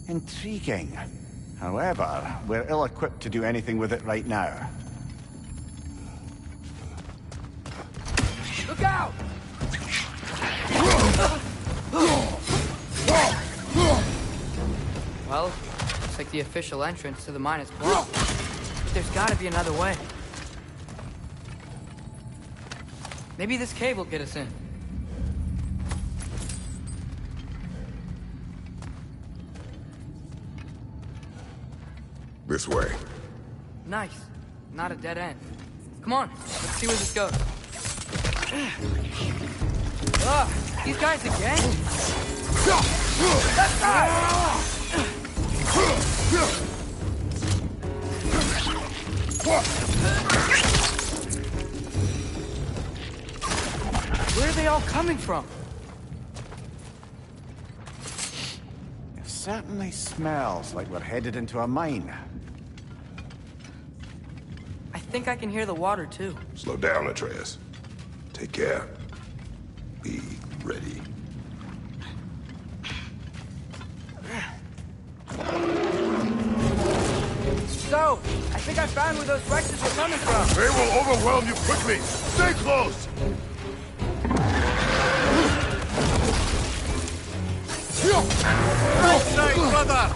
Intriguing. However, we're ill-equipped to do anything with it right now. Look out! Well, looks like the official entrance to the mine is blocked. But there's gotta be another way. Maybe this cave will get us in. This way. Nice. Not a dead end. Come on, let's see where this goes. Ugh, these guys again? Left side! Where are they all coming from? It certainly smells like we're headed into a mine. I think I can hear the water, too. Slow down, Atreus. Take care. Be ready. think I found where those Rexes were coming from. They will overwhelm you quickly. Stay close. Right side, brother!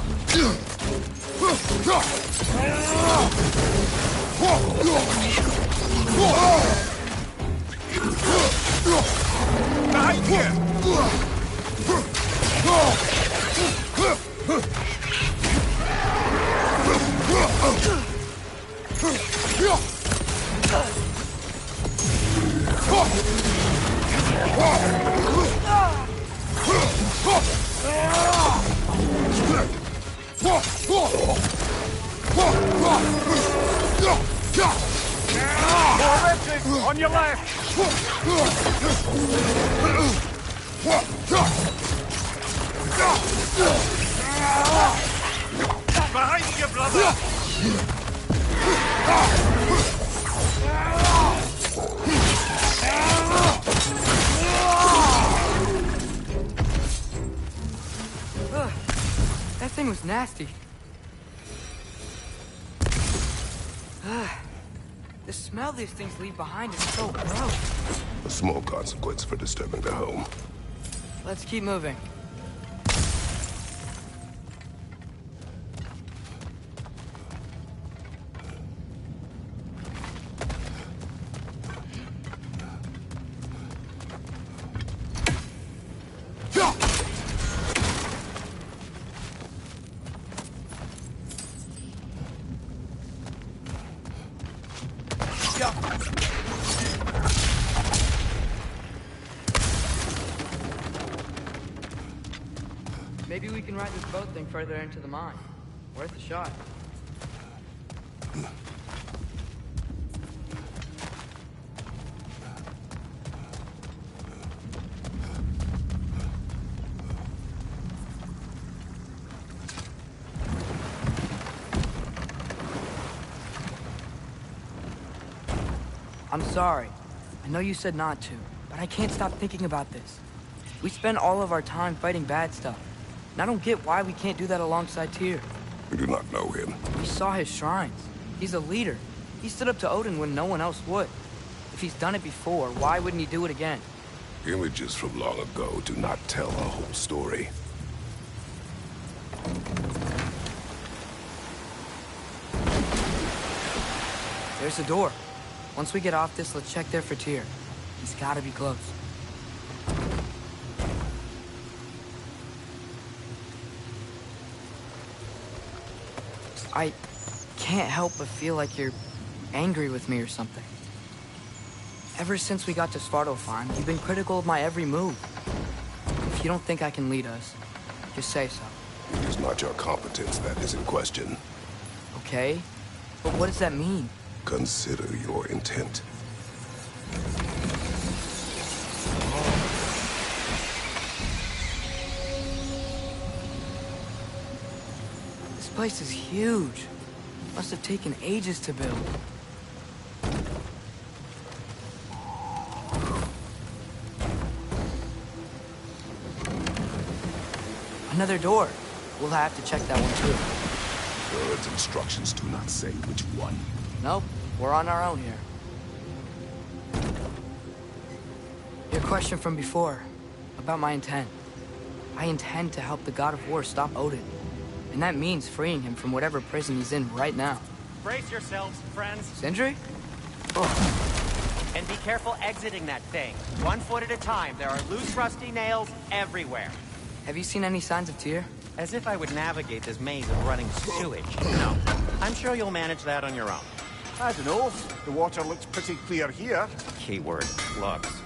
Behind here! More Rexes! On your left! Behind you, brother! That thing was nasty. The smell these things leave behind is so gross. A small consequence for disturbing their home. Let's keep moving. Maybe we can ride this boat thing further into the mine. Worth a shot. I'm sorry. I know you said not to, but I can't stop thinking about this. We spend all of our time fighting bad stuff. And I don't get why we can't do that alongside Tyr. We do not know him. We saw his shrines. He's a leader. He stood up to Odin when no one else would. If he's done it before, why wouldn't he do it again? Images from long ago do not tell a whole story. There's the door. Once we get off this, let's check there for Tyr. He's gotta be close. I can't help but feel like you're angry with me or something. Ever since we got to Svartalfheim, you've been critical of my every move. If you don't think I can lead us, just say so. It is not your competence that is in question. Okay? But what does that mean? Consider your intent. This place is huge. Must have taken ages to build. Another door. We'll have to check that one too. Word's instructions do not say which one. Nope, we're on our own here. Your question from before, about my intent. I intend to help the God of War stop Odin. And that means freeing him from whatever prison he's in right now. Brace yourselves, friends. Sindri? And be careful exiting that thing. 1 foot at a time. There are loose, rusty nails everywhere. Have you seen any signs of Tyr? As if I would navigate this maze of running sewage. No. I'm sure you'll manage that on your own. I don't know. The water looks pretty clear here. Keyword, looks.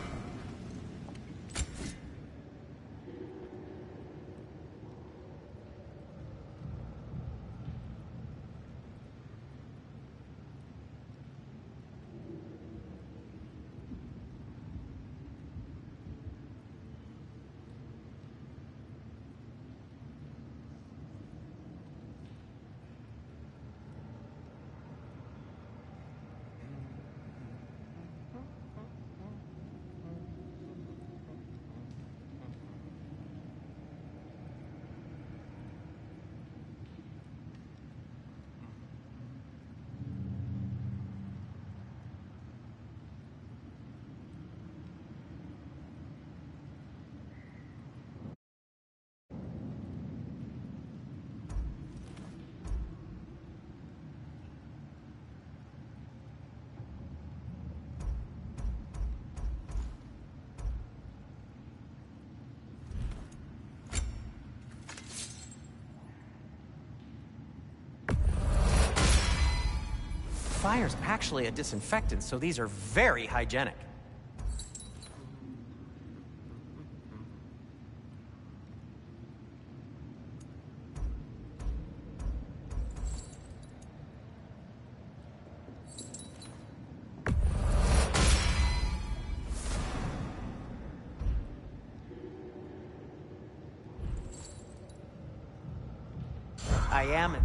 fire's actually a disinfectant, so these are very hygienic. I am